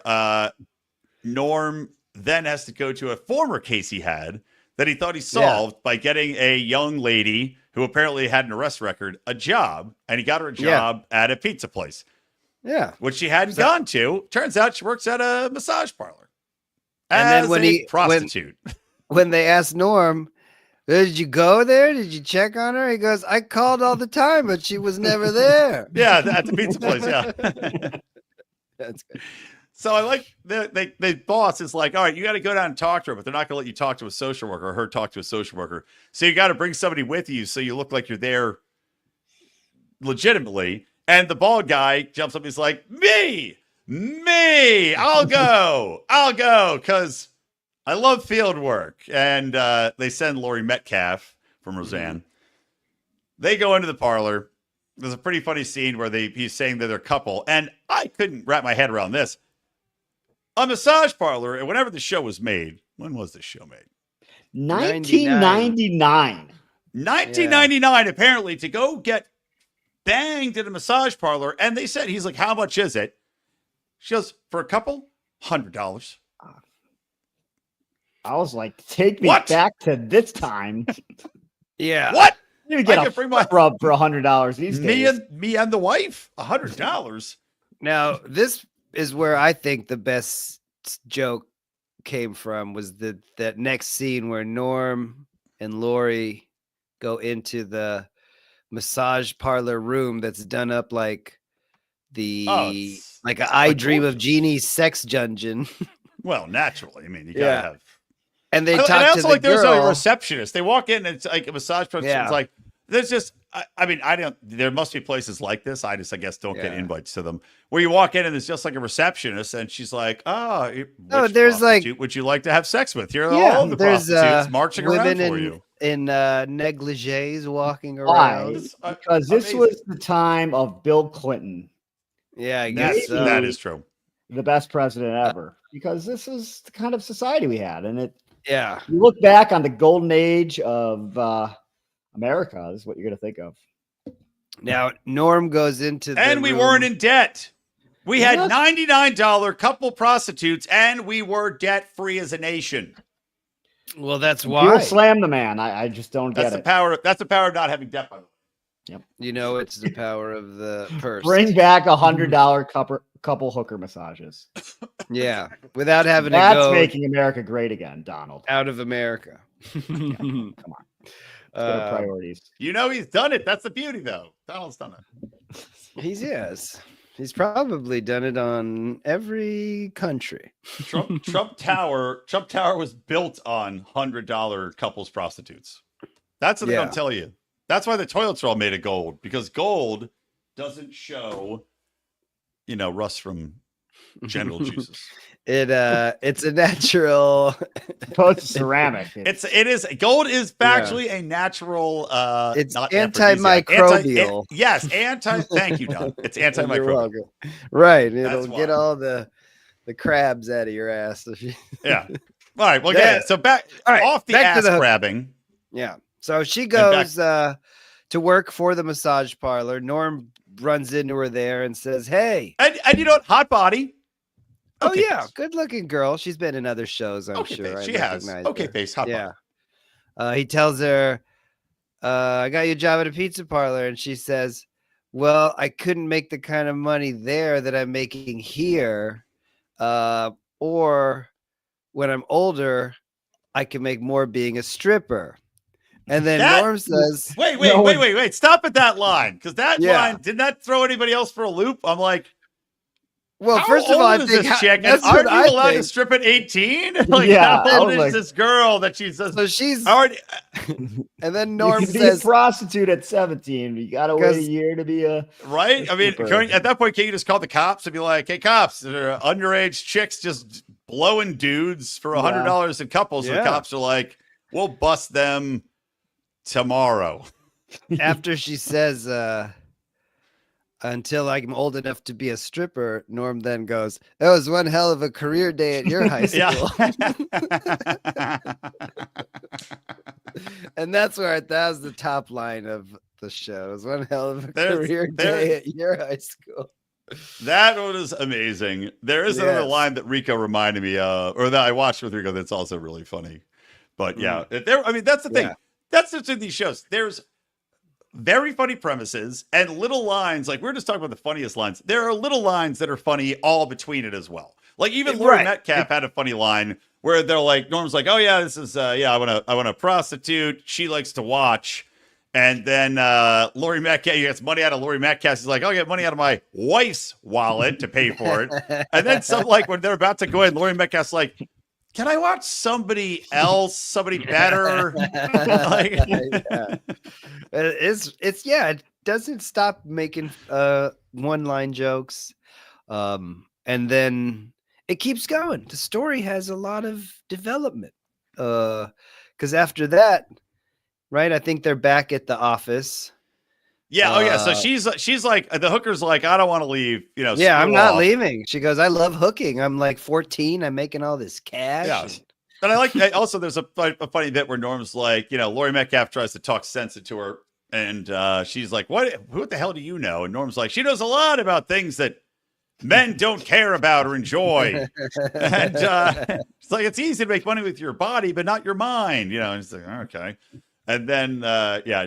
Norm then has to go to a former case he had that he thought he solved by getting a young lady who apparently had an arrest record a job, and he got her a job at a pizza place. Yeah, which she hadn't gone to. Turns out she works at a massage parlor. And then when prostitute. When they asked Norm, Did you go there? Did you check on her? He goes, I called all the time, but she was never there. Yeah, at the pizza place. Yeah. That's good. So I like the boss is like, all right, you got to go down and talk to her, but they're not going to let you talk to a social worker or her talk to a social worker. So you got to bring somebody with you so you look like you're there legitimately. And the bald guy jumps up. He's like, me, I'll go. Because I love field work. And they send Laurie Metcalf from Roseanne. They go into the parlor. There's a pretty funny scene where he's saying that they're a couple. And I couldn't wrap my head around this. A massage parlor, and whenever the show was made, when was this show made? 1999. 1999, apparently, to go get banged at a massage parlor. And he's like, how much is it? She goes, for a couple, $100. I was like, take me back to this time. Yeah. What? You get a free rub for $100 these days. Me and the wife, $100. Now, this is where I think the best joke came from was that next scene where Norm and Laurie go into the massage parlor room that's done up like like an I Dream of Jeannie's sex dungeon. Well, naturally. I mean, you gotta have. And they talk and I also to like the there's girl. a receptionist. They walk in and it's like a massage person. It's like there's just there must be places like this. I guess don't get invites to them where you walk in and there's just like a receptionist and she's like, there's like, would you like to have sex with? You're all the prostitutes marching around for you in negligees walking around. Because this was the time of Bill Clinton. Yeah, I guess that is true. The best president ever, because this is the kind of society we had, and you look back on the golden age of America is what you're going to think of. Now, Norm goes into and we weren't in debt. We had $99 couple prostitutes, and we were debt free as a nation. Well, that's why. You'll slam the man. I just don't get it. That's the power of not having debt, by the way. Yep. You know, it's the power of the purse. Bring back $100 couple hooker massages. Yeah, without having to go. That's making America great again, Donald. Out of America. Come on. Priorities. You know he's done it. That's the beauty, though. Donald's done it. He's probably done it on every country. Trump Tower was built on $100 couples prostitutes. That's what they don't tell you. That's why the toilets are all made of gold, because gold doesn't show, rust from genital juices. It's a natural. It's ceramic. Gold is factually a natural. It's antimicrobial. Thank you, Don. It's antimicrobial. Right. It'll get all the crabs out of your ass. Yeah. All right. Well, so back off the ass grabbing. Yeah. So she goes to work for the massage parlor. Norm runs into her there and says, "Hey." And you know what? Hot body. Okay, face. Good looking girl. She's been in other shows, I'm sure. She has. Okay, face. Hot body. He tells her, I got you a job at a pizza parlor. And she says, well, I couldn't make the kind of money there that I'm making here. Or when I'm older, I can make more being a stripper. And then Norm says, wait. Stop at that line. Because that line, did that throw anybody else for a loop? I'm like, well, first of all, I think this chick? And aren't you allowed to strip at 18? Like, how old is this girl that she says? So she's already. And then Norm says, be a prostitute at 17. You got to wait a year to be a right. I mean, at that point, can you just call the cops and be like, "Hey, cops, there are underage chicks just blowing dudes for $100 in couples?" And the cops are like, "We'll bust them tomorrow." After she says, until I'm old enough to be a stripper, Norm then goes, that was one hell of a career day at your high school. And that's where that was the top line of the show. It was one hell of a career day at your high school. That was amazing. There is another line that Rico reminded me of, or that I watched with Rico that's also really funny. But that's the thing. That's the thing with these shows. There's very funny premises and little lines. Like, we're just talking about the funniest lines. There are little lines that are funny all between it as well. Like, even Laurie Metcalf had a funny line where they're like, Norm's like, oh yeah, this is I want a prostitute. She likes to watch. And then Laurie Metcalf, he gets money out of Laurie Metcalf. He's like, I'll get money out of my wife's wallet to pay for it. And then when they're about to go in, Laurie Metcalf's like, can I watch somebody else, somebody better? It doesn't stop making one-line jokes. And then it keeps going. The story has a lot of development. Because after that, right, I think they're back at the office. Yeah. Oh, yeah. So she's like, the hooker's like, I don't want to leave. Yeah, I'm not leaving. She goes, I love hooking. I'm like 14. I'm making all this cash. Yeah. And I like also there's a funny bit where Norm's like, Laurie Metcalf tries to talk sense into her. And she's like, what the hell do you know? And Norm's like, she knows a lot about things that men don't care about or enjoy. And it's like, it's easy to make money with your body, but not your mind. And it's like, okay. And then,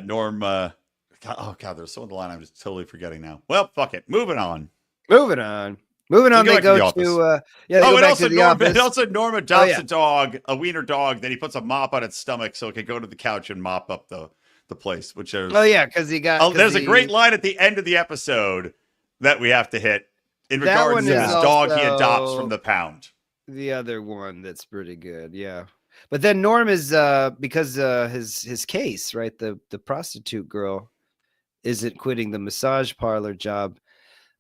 Norm, there's some of the line I'm just totally forgetting now. Well, fuck it. Moving on. They go to the office. And also Norm adopts a dog, a wiener dog, that he puts a mop on its stomach so it can go to the couch and mop up the place, which is because there's a great line at the end of the episode that we have to hit in regards to this dog he adopts from the pound. The other one that's pretty good, yeah. But then Norm is because his case, right? The prostitute girl isn't quitting the massage parlor job.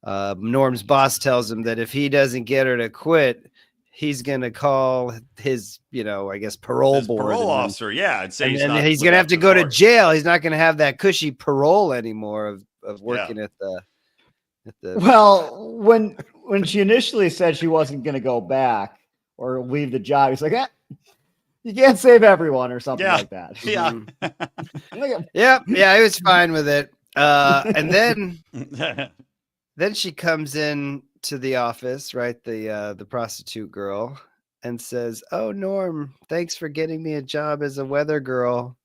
Norm's boss tells him that if he doesn't get her to quit, he's gonna call his, I guess parole board, parole officer, and say he's gonna have to go to jail. He's not gonna have that cushy parole anymore of working at the. Well, when she initially said she wasn't gonna go back or leave the job, he's like, you can't save everyone or something like that. Yeah. Yeah, he was fine with it. And then she comes in to the office, right? The prostitute girl, and says, "Oh, Norm, thanks for getting me a job as a weather girl.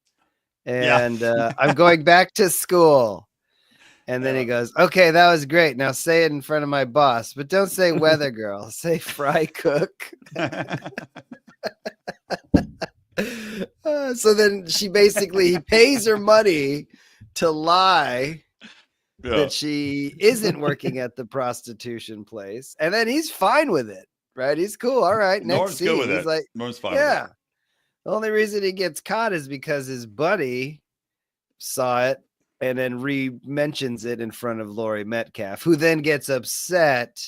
And I'm going back to school." And then he goes, "Okay, that was great. Now say it in front of my boss, but don't say weather girl. Say fry cook." So then he pays her money to lie that she isn't working at the prostitution place, and then he's fine with it, right? He's cool. All right, next scene. Good with he's it. Like, Norm's fine. Yeah. With it. The only reason he gets caught is because his buddy saw it and then re-mentions it in front of Laurie Metcalf, who then gets upset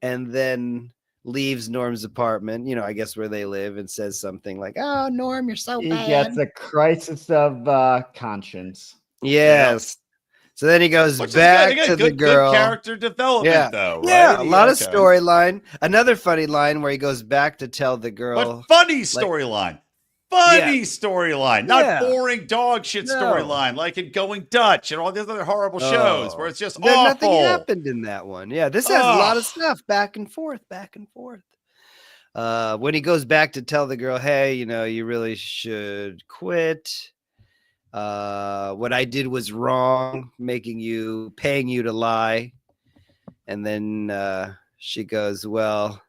and then leaves Norm's apartment, I guess where they live, and says something like, "Oh, Norm, you're so bad." He gets a crisis of conscience. Yes. So then he goes back to the girl. Good character development, though. Right? Yeah, a lot of storyline. Another funny line where he goes back to tell the girl. But funny storyline. Funny storyline. Not boring dog shit storyline like in Going Dutch and all these other horrible shows where it's just awful. Nothing happened in that one. Yeah, this has a lot of stuff back and forth. When he goes back to tell the girl, "Hey, you really should quit. What I did was wrong, paying you to lie." And then she goes, "Well,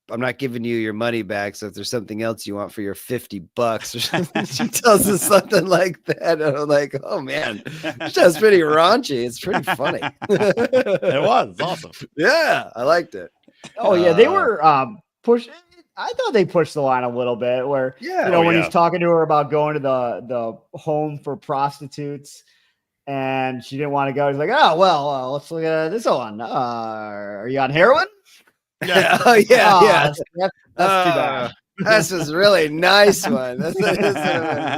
I'm not giving you your money back. So if there's something else you want for your $50 or something," she tells us something like that. And I'm like, oh man, that's pretty raunchy. It's pretty funny. It was. It's awesome. Yeah, I liked it. Oh yeah, they were pushing. I thought they pushed the line a little bit where, when he's talking to her about going to the home for prostitutes and she didn't want to go. He's like, "Oh, well, let's look at this one. Are you on heroin?" Yeah. That's too bad. That's a really nice one. That's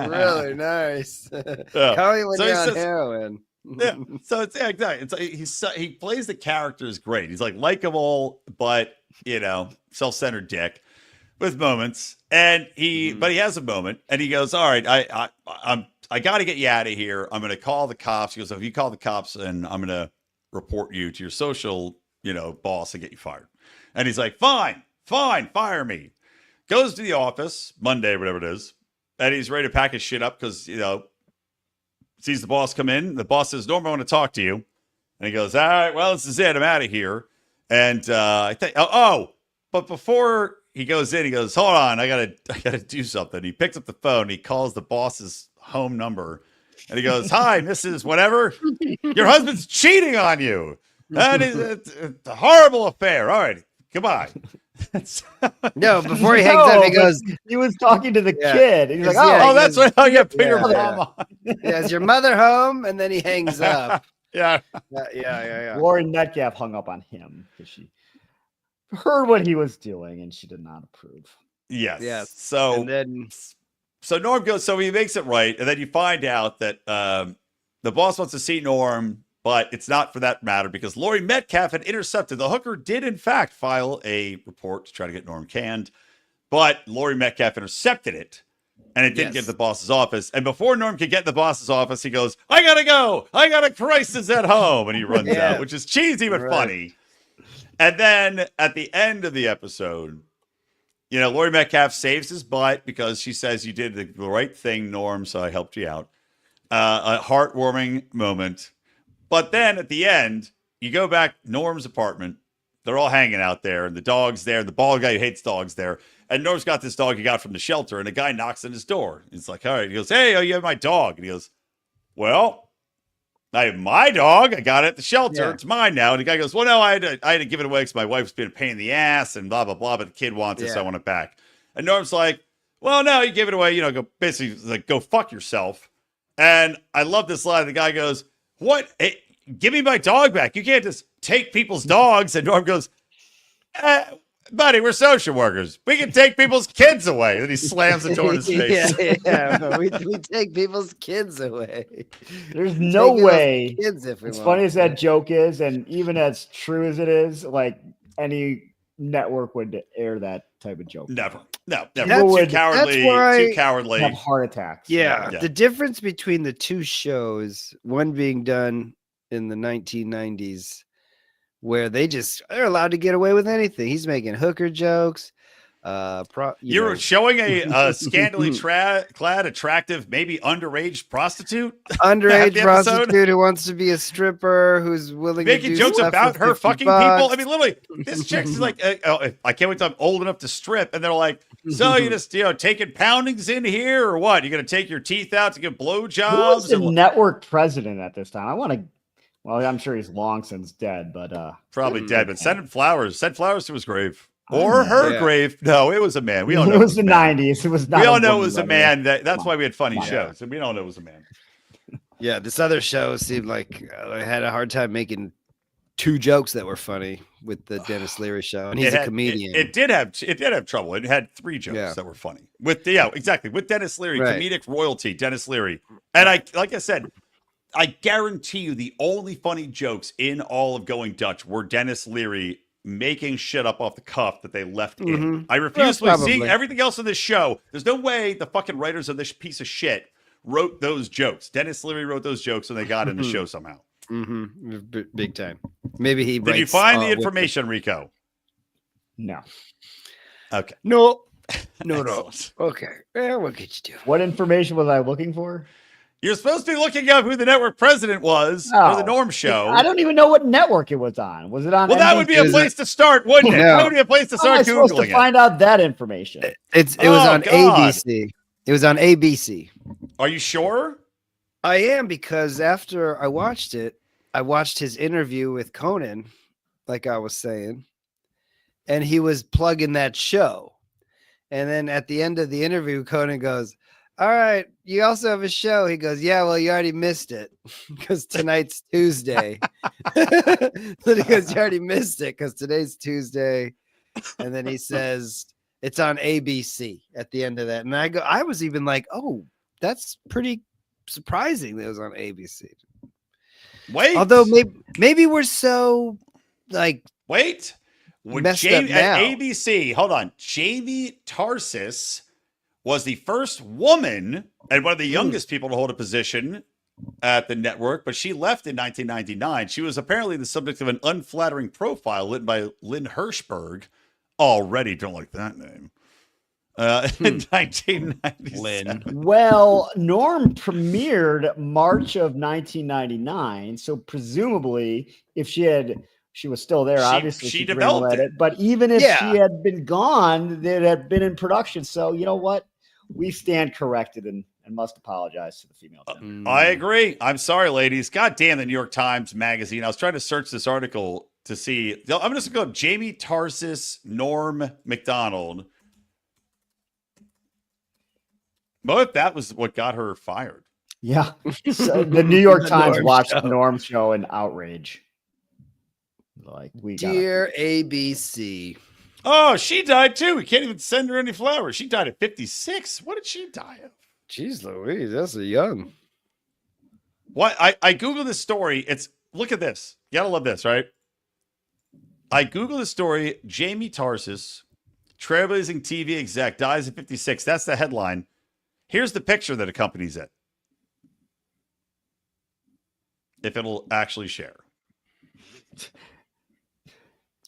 really nice. Call me when you're on heroin. Yeah. So it's exactly. It's he plays the characters great. He's like likable, but self-centered dick with moments. And but he has a moment, and he goes, "All right, I got to get you out of here. I'm going to call the cops." He goes, "If you call the cops, and I'm going to report you to your social, boss and get you fired." And he's like, fine, fire me. Goes to the office Monday, whatever it is, and he's ready to pack his shit up because sees the boss come in. The boss says, "Norm, I want to talk to you." And he goes, "All right, well, this is it. I'm out of here." And I think, But before he goes in, he goes, hold on, I gotta do something. He picks up the phone, he calls the boss's home number, and he goes, hi, Mrs. Whatever, your husband's cheating on you. That is it's a horrible affair. All right, goodbye. No, before he hangs up, he goes. He was talking to the kid. He's like, oh, that's right. Oh, yeah, put your mom on. Yeah, is your mother home? And then he hangs up. Yeah. Laurie Metcalf hung up on him because she heard what he was doing and she did not approve. Yes. So Norm goes. So he makes it right, and then you find out that the boss wants to see Norm. But it's not for that matter because Laurie Metcalf had intercepted. The hooker did, in fact, file a report to try to get Norm canned. But Laurie Metcalf intercepted it, and it didn't get to the boss's office. And before Norm could get in the boss's office, he goes, I got to go. I got a crisis at home. And he runs out, which is cheesy but funny. And then at the end of the episode, Laurie Metcalf saves his butt because she says you did the right thing, Norm, so I helped you out. A heartwarming moment. But then at the end, you go back Norm's apartment. They're all hanging out there, and the dog's there. The bald guy who hates dogs there. And Norm's got this dog he got from the shelter, and a guy knocks on his door. He's like, all right. He goes, hey, you have my dog. And he goes, well, I have my dog. I got it at the shelter. Yeah. It's mine now. And the guy goes, well, no, I had to give it away because my wife's been a pain in the ass and blah, blah, blah. But the kid wants it, so I want it back. And Norm's like, well, no, you give it away. Go fuck yourself. And I love this line. The guy goes, what? Hey, give me my dog back. You can't just take people's dogs. And Norm goes, buddy, we're social workers. We can take people's kids away. And then he slams the door in his face. We take people's kids away. There's no way. Kids if we as funny as that joke is, and even as true as it is, like any network would air that type of joke. Never. No, never. Too cowardly. Have heart attacks. Yeah. The difference between the two shows, one being done in the 1990s, where they're allowed to get away with anything. He's making hooker jokes. You're showing a scantily clad, attractive, maybe underage prostitute. Underage prostitute who wants to be a stripper, who's willing making to do jokes about her fucking bucks. people. I mean, literally, this chick's like, I can't wait till I'm old enough to strip. And they're like, so you just taking poundings in here or what? You're gonna take your teeth out to get blowjobs? Who was the network president at this time? I want to. Well, I'm sure he's long since dead, but probably dead. But send flowers to his grave or her grave. No, it was a man. We all know it was the 90s. It was not. We all know it was a man. That's why we had funny shows, and we don't know it was a man. Yeah, this other show seemed like I had a hard time making two jokes that were funny with the Dennis Leary show, and he's a comedian. It did have trouble. It had three jokes that were funny with Dennis Leary, comedic royalty, Dennis Leary, and like I said. I guarantee you the only funny jokes in all of Going Dutch were Dennis Leary making shit up off the cuff that they left in. I refuse to see everything else in this show. There's no way the fucking writers of this piece of shit wrote those jokes. Dennis Leary wrote those jokes and they got in the show somehow. Big time. Maybe he Did you find the information, Rico? No. Okay. No. Okay. Well, what could you do? What information was I looking for? You're supposed to be looking up who the network president was for the Norm show. I don't even know what network it was on. Was it on? Well, that would be a place to start, wouldn't it? That would be a place to start Googling supposed to find out that information. It was on ABC. It was on ABC. Are you sure? I am, because after I watched it, I watched his interview with Conan, like I was saying, and he was plugging that show. And then at the end of the interview, Conan goes, all right, you also have a show. He goes, yeah, well, you already missed it because tonight's Tuesday. Then he goes, you already missed it because today's Tuesday. And then he says, it's on ABC at the end of that. And I was even like, oh, that's pretty surprising that it was on ABC. Wait. Although maybe we're so like. Wait. Messed up now. At ABC, hold on. Jamie Tarsis was the first woman and one of the youngest people to hold a position at the network, but she left in 1999. She was apparently the subject of an unflattering profile written by Lynn Hirschberg. Already don't like that name. In 1997. Well, Norm premiered March of 1999, so presumably if she she was still there. Obviously, she developed it. But even if she had been gone, it had been in production. So you know what? We stand corrected and must apologize to the female gender. I agree. I'm sorry, ladies. God damn the New York Times Magazine. I was trying to search this article to see. I'm just going to go Jamie Tarsis, Norm MacDonald. What if that was what got her fired? Yeah. So the New York Times watched the Norm show in outrage. Like, Dear ABC. Oh, she died too. We can't even send her any flowers. She died at 56. What did she die of? Jeez Louise, that's a young. What? I Googled this story. Look at this. You gotta love this, right? I Googled the story. Jamie Tarsis, trailblazing TV exec, dies at 56. That's the headline. Here's the picture that accompanies it. If it'll actually share.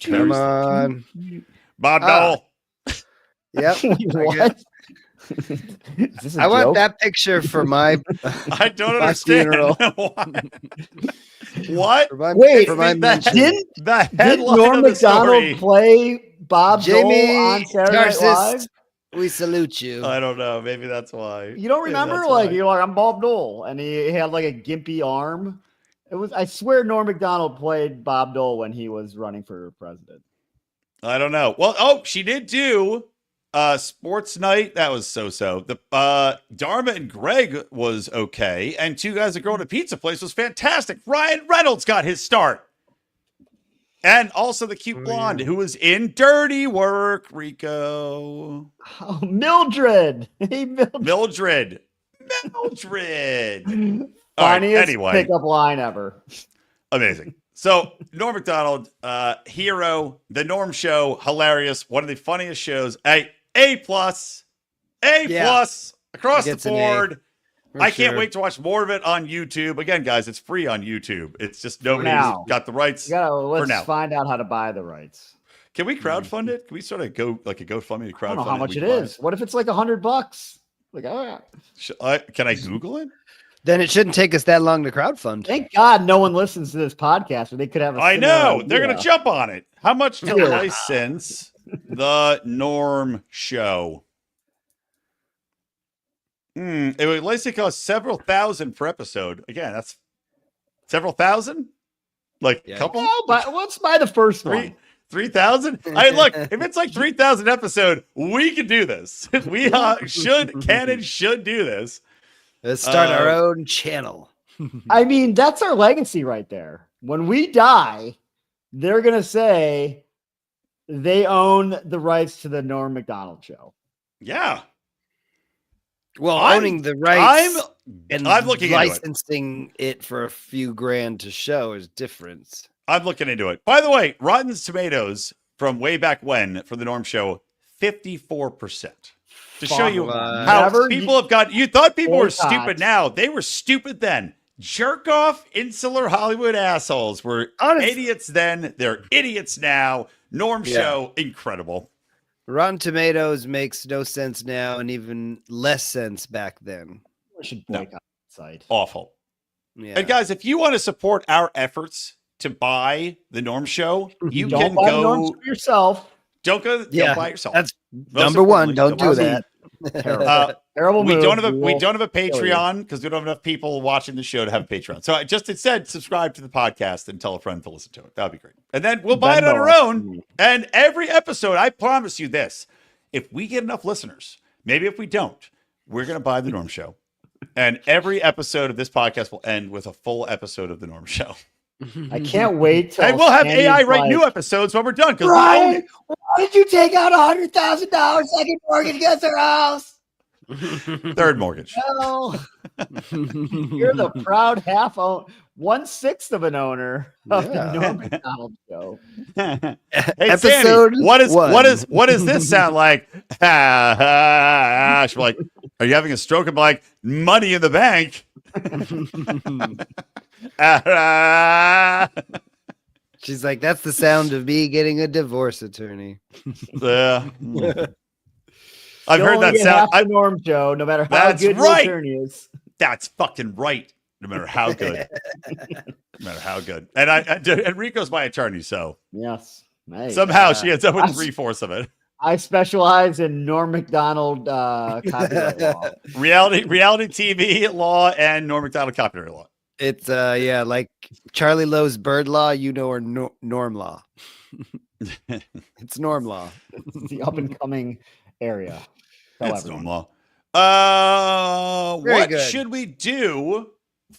Come on. Bob Dole. Yep. What? I want that picture for my I don't understand. What? Wait, the headline Norm of the MacDonald story play Bob Jamie Dole on Saturday Night Live? We salute you. I don't know. Maybe that's why. You don't remember? You're like, I'm Bob Dole, and he had like a gimpy arm. I swear Norm MacDonald played Bob Dole when he was running for president. I don't know. Well, she did do Sports Night. That was so-so. The Dharma and Greg was okay. And Two Guys, a Girl, and a Pizza Place was fantastic. Ryan Reynolds got his start. And also the cute blonde who was in Dirty Work, Rico. Oh, Mildred. Hey, Mildred. Funniest anyway. pickup line ever. Amazing. So Norm MacDonald, hero, the Norm Show, hilarious. One of the funniest shows. A plus across the board. I can't wait to watch more of it on YouTube. Again, guys, it's free on YouTube. It's just nobody's got the rights for now. Find out how to buy the rights. Can we crowdfund it? Can we sort of go like a GoFundMe to crowdfund? I don't know how much it is. What if it's like $100? Like, can I Google it? Then it shouldn't take us that long to crowdfund. Thank God no one listens to this podcast, or they could have. I know they're going to jump on it. How much to license the Norm Show? It would likely cost several thousand per episode. Again, that's several thousand. Like a couple. No, but let's buy the first one. 3,000. Look, if it's like 3,000 episode, we can do this. We should do this. Let's start our own channel. I mean, that's our legacy right there. When we die, they're going to say they own the rights to the Norm MacDonald show. Yeah. Well, owning the rights I'm looking licensing it for a few grand to show is different. I'm looking into it. By the way, Rotten Tomatoes from way back when for the Norm Show, 54%. To show you how people have got. You thought people were stupid now. They were stupid then. Jerk off, insular Hollywood assholes were idiots then. They're idiots now. Norm Show, incredible. Rotten Tomatoes makes no sense now and even less sense back then. We should boycott the site. Awful. Yeah. And guys, if you want to support our efforts to buy the Norm Show, you can go the Norm Show yourself. Don't go buy it yourself. That's number one. Don't do that. Terrible we move. don't have a Patreon because we don't have enough people watching the show to have a Patreon. So I just instead subscribe to the podcast and tell a friend to listen to it. That'd be great. And then we'll buy it on our own. And every episode, I promise you this: if we get enough listeners, maybe if we don't, we're gonna buy the Norm Show. And every episode of this podcast will end with a full episode of the Norm Show. I can't wait till. And we'll have AI write new episodes when we're done. Brian, why did you take out $100,000 second mortgage against our house? Third mortgage. No. You're the proud 1/6 of an owner of the Norm MacDonald Show. Hey, episode Sandy, what does this sound like? She's like, are you having a stroke? I'm like, money in the bank. She's like, that's the sound of me getting a divorce attorney. I've heard that sound. The Norm Show, no matter how good your attorney is. That's fucking right. No matter how good. No matter how good. And Rico's my attorney, so yes. Hey, somehow she ends up with 3/4 of it. I specialize in Norm MacDonald copyright law. Reality TV law and Norm MacDonald copyright law. It's like Charlie Lowe's bird law, or Norm law. It's Norm law. It's the up and coming area. It's Norm law. What should we do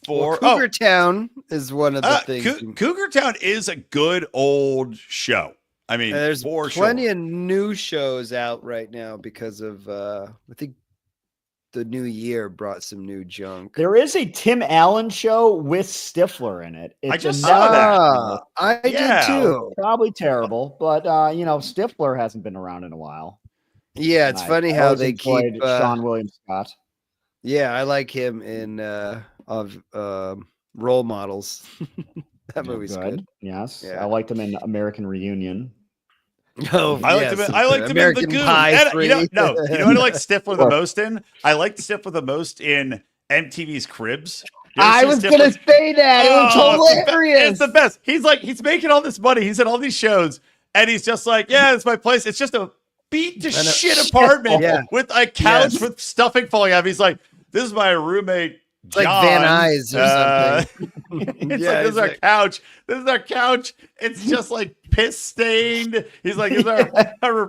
for Cougar Town is one of the things. Cougar Town is a good old show. I mean, there's plenty of new shows out right now because of I think the new year brought some new junk. There is a Tim Allen show with Stifler in it. I just saw that. I did too. Probably terrible, but Stifler hasn't been around in a while. Yeah, it's funny how they keep Sean William Scott. Yeah, I like him in Role Models. That movie's good. Yes, yeah. I liked him in American Reunion. Oh, I liked him in The Goon. You know what I like Stifler the most in? I liked Stifler the most in MTV's Cribs. I was going to say that. It was hilarious. It's the best. He's making all this money. He's in all these shows, and he's just like, yeah, it's my place. It's just a beat to shit apartment with a couch with stuffing falling out. He's like, this is my roommate. It's like Van Nuys or something. This is our couch. This is our couch. It's just like piss stained. He's like, this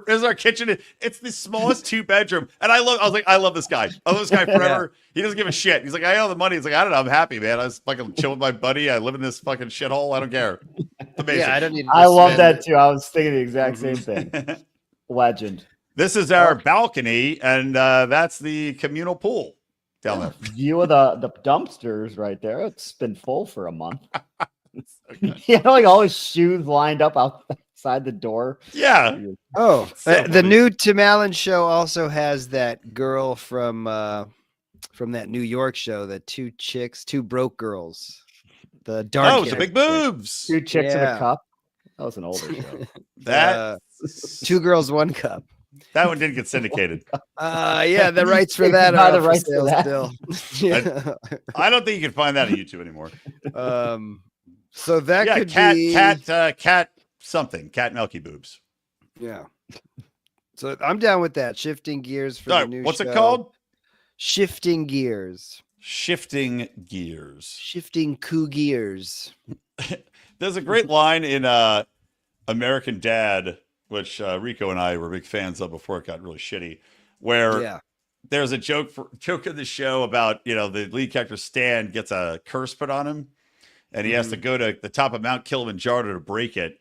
is our kitchen. It's the smallest 2-bedroom. And I love this guy. I love this guy forever. He doesn't give a shit. He's like, I owe the money. He's like, I don't know. I'm happy, man. I was fucking chill with my buddy. I live in this fucking shithole. I don't care. It's amazing. Yeah, I don't need. I love that too. I was thinking the exact same thing. Legend. This is our balcony, and that's the communal pool. Down there. View of the dumpsters right there. It's been full for a month. He had like all his shoes lined up outside the door. Yeah. Oh, the new Tim Allen show also has that girl from that New York show, the two broke girls. The dark. Oh, the big boobs. 2 chicks in a cup. That was an older show. That 2 girls, 1 cup. That one didn't get syndicated. Yeah, the rights for that are the rights for that. Still. Yeah. I don't think you can find that on YouTube anymore. So that could be cat something, cat milky boobs. Yeah. So I'm down with that. Shifting gears for the new what's show. It called? Shifting gears. Shifting gears. Shifting gears. There's a great line in American Dad, which Rico and I were big fans of before it got really shitty, where there's a joke in the show about, the lead character Stan gets a curse put on him, and he has to go to the top of Mount Kilimanjaro to break it.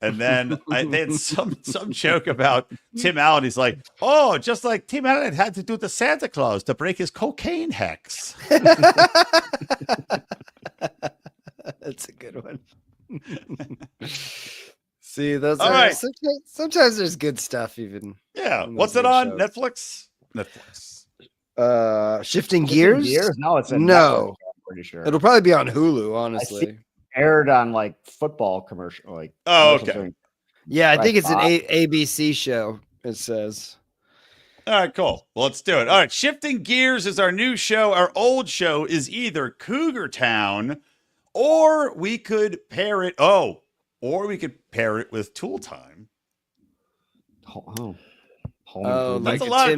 And then they had some joke about Tim Allen. He's like, oh, just like Tim Allen had to do to Santa Claus to break his cocaine hex. That's a good one. See, those all are right. Sometimes there's good stuff even. Yeah. What's it on? Shows. Netflix? Shifting Gears? No, it's no. Netflix, I'm pretty sure. It'll probably be on Hulu, honestly. Aired on like football commercial. Okay. Yeah, I think it's an ABC show, it says. All right, cool. Well, let's do it. All right. Shifting Gears is our new show. Our old show is either Cougar Town, or we could pair it. Or we could pair it with Tool Time. Like that's a lot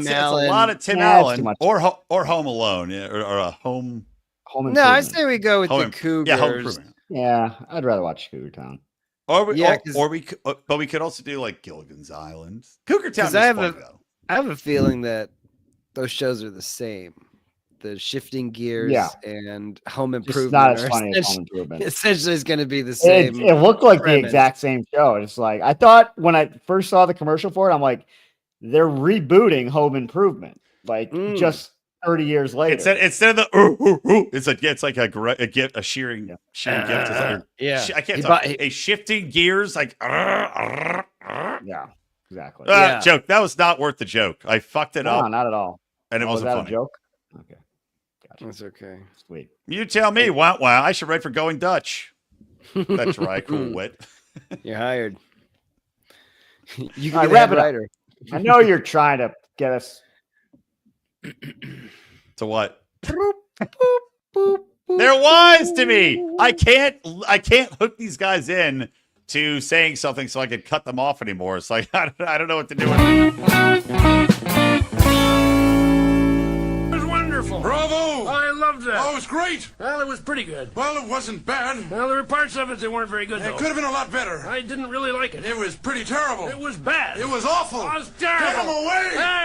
of Tim Allen, or Home Alone, or a Home. No, I say we go with the Cougars. Yeah, Home Improvement. Yeah, I'd rather watch Cougar Town. Or we could also do like Gilligan's Island. Cougar Town is fun, though. I have a feeling that those shows are the same. The Shifting Gears and Home Improvement. It's not as funny as Home Improvement. Essentially, it's going to be the same. It looked like the exact same show. It's like, I thought when I first saw the commercial for it, I'm like, they're rebooting Home Improvement. Like just 30 years later. Instead of the it's like a shearing gift. I can't talk. A Shifting Gears, like yeah, exactly. Joke. That was not worth the joke. I fucked it up. No, not at all. And it wasn't funny. A joke? Okay. Gotcha. That's okay. Sweet. You tell me. Wow. I should write for Going Dutch. That's right. Cool wit. You're hired. You can wrap it writer. I know you're trying to get us to what? Boop, boop, boop, They're wise to me. I can't hook these guys in to saying something so I can cut them off anymore. It's like I don't know what to do with it. It was wonderful. Bravo! I loved that. Oh, it was great. Well, it was pretty good. Well, it wasn't bad. Well, there were parts of it that weren't very good, It though. could have been a lot better. I didn't really like it. It was pretty terrible. It was bad. It was awful. It was terrible. Get him away! Hey!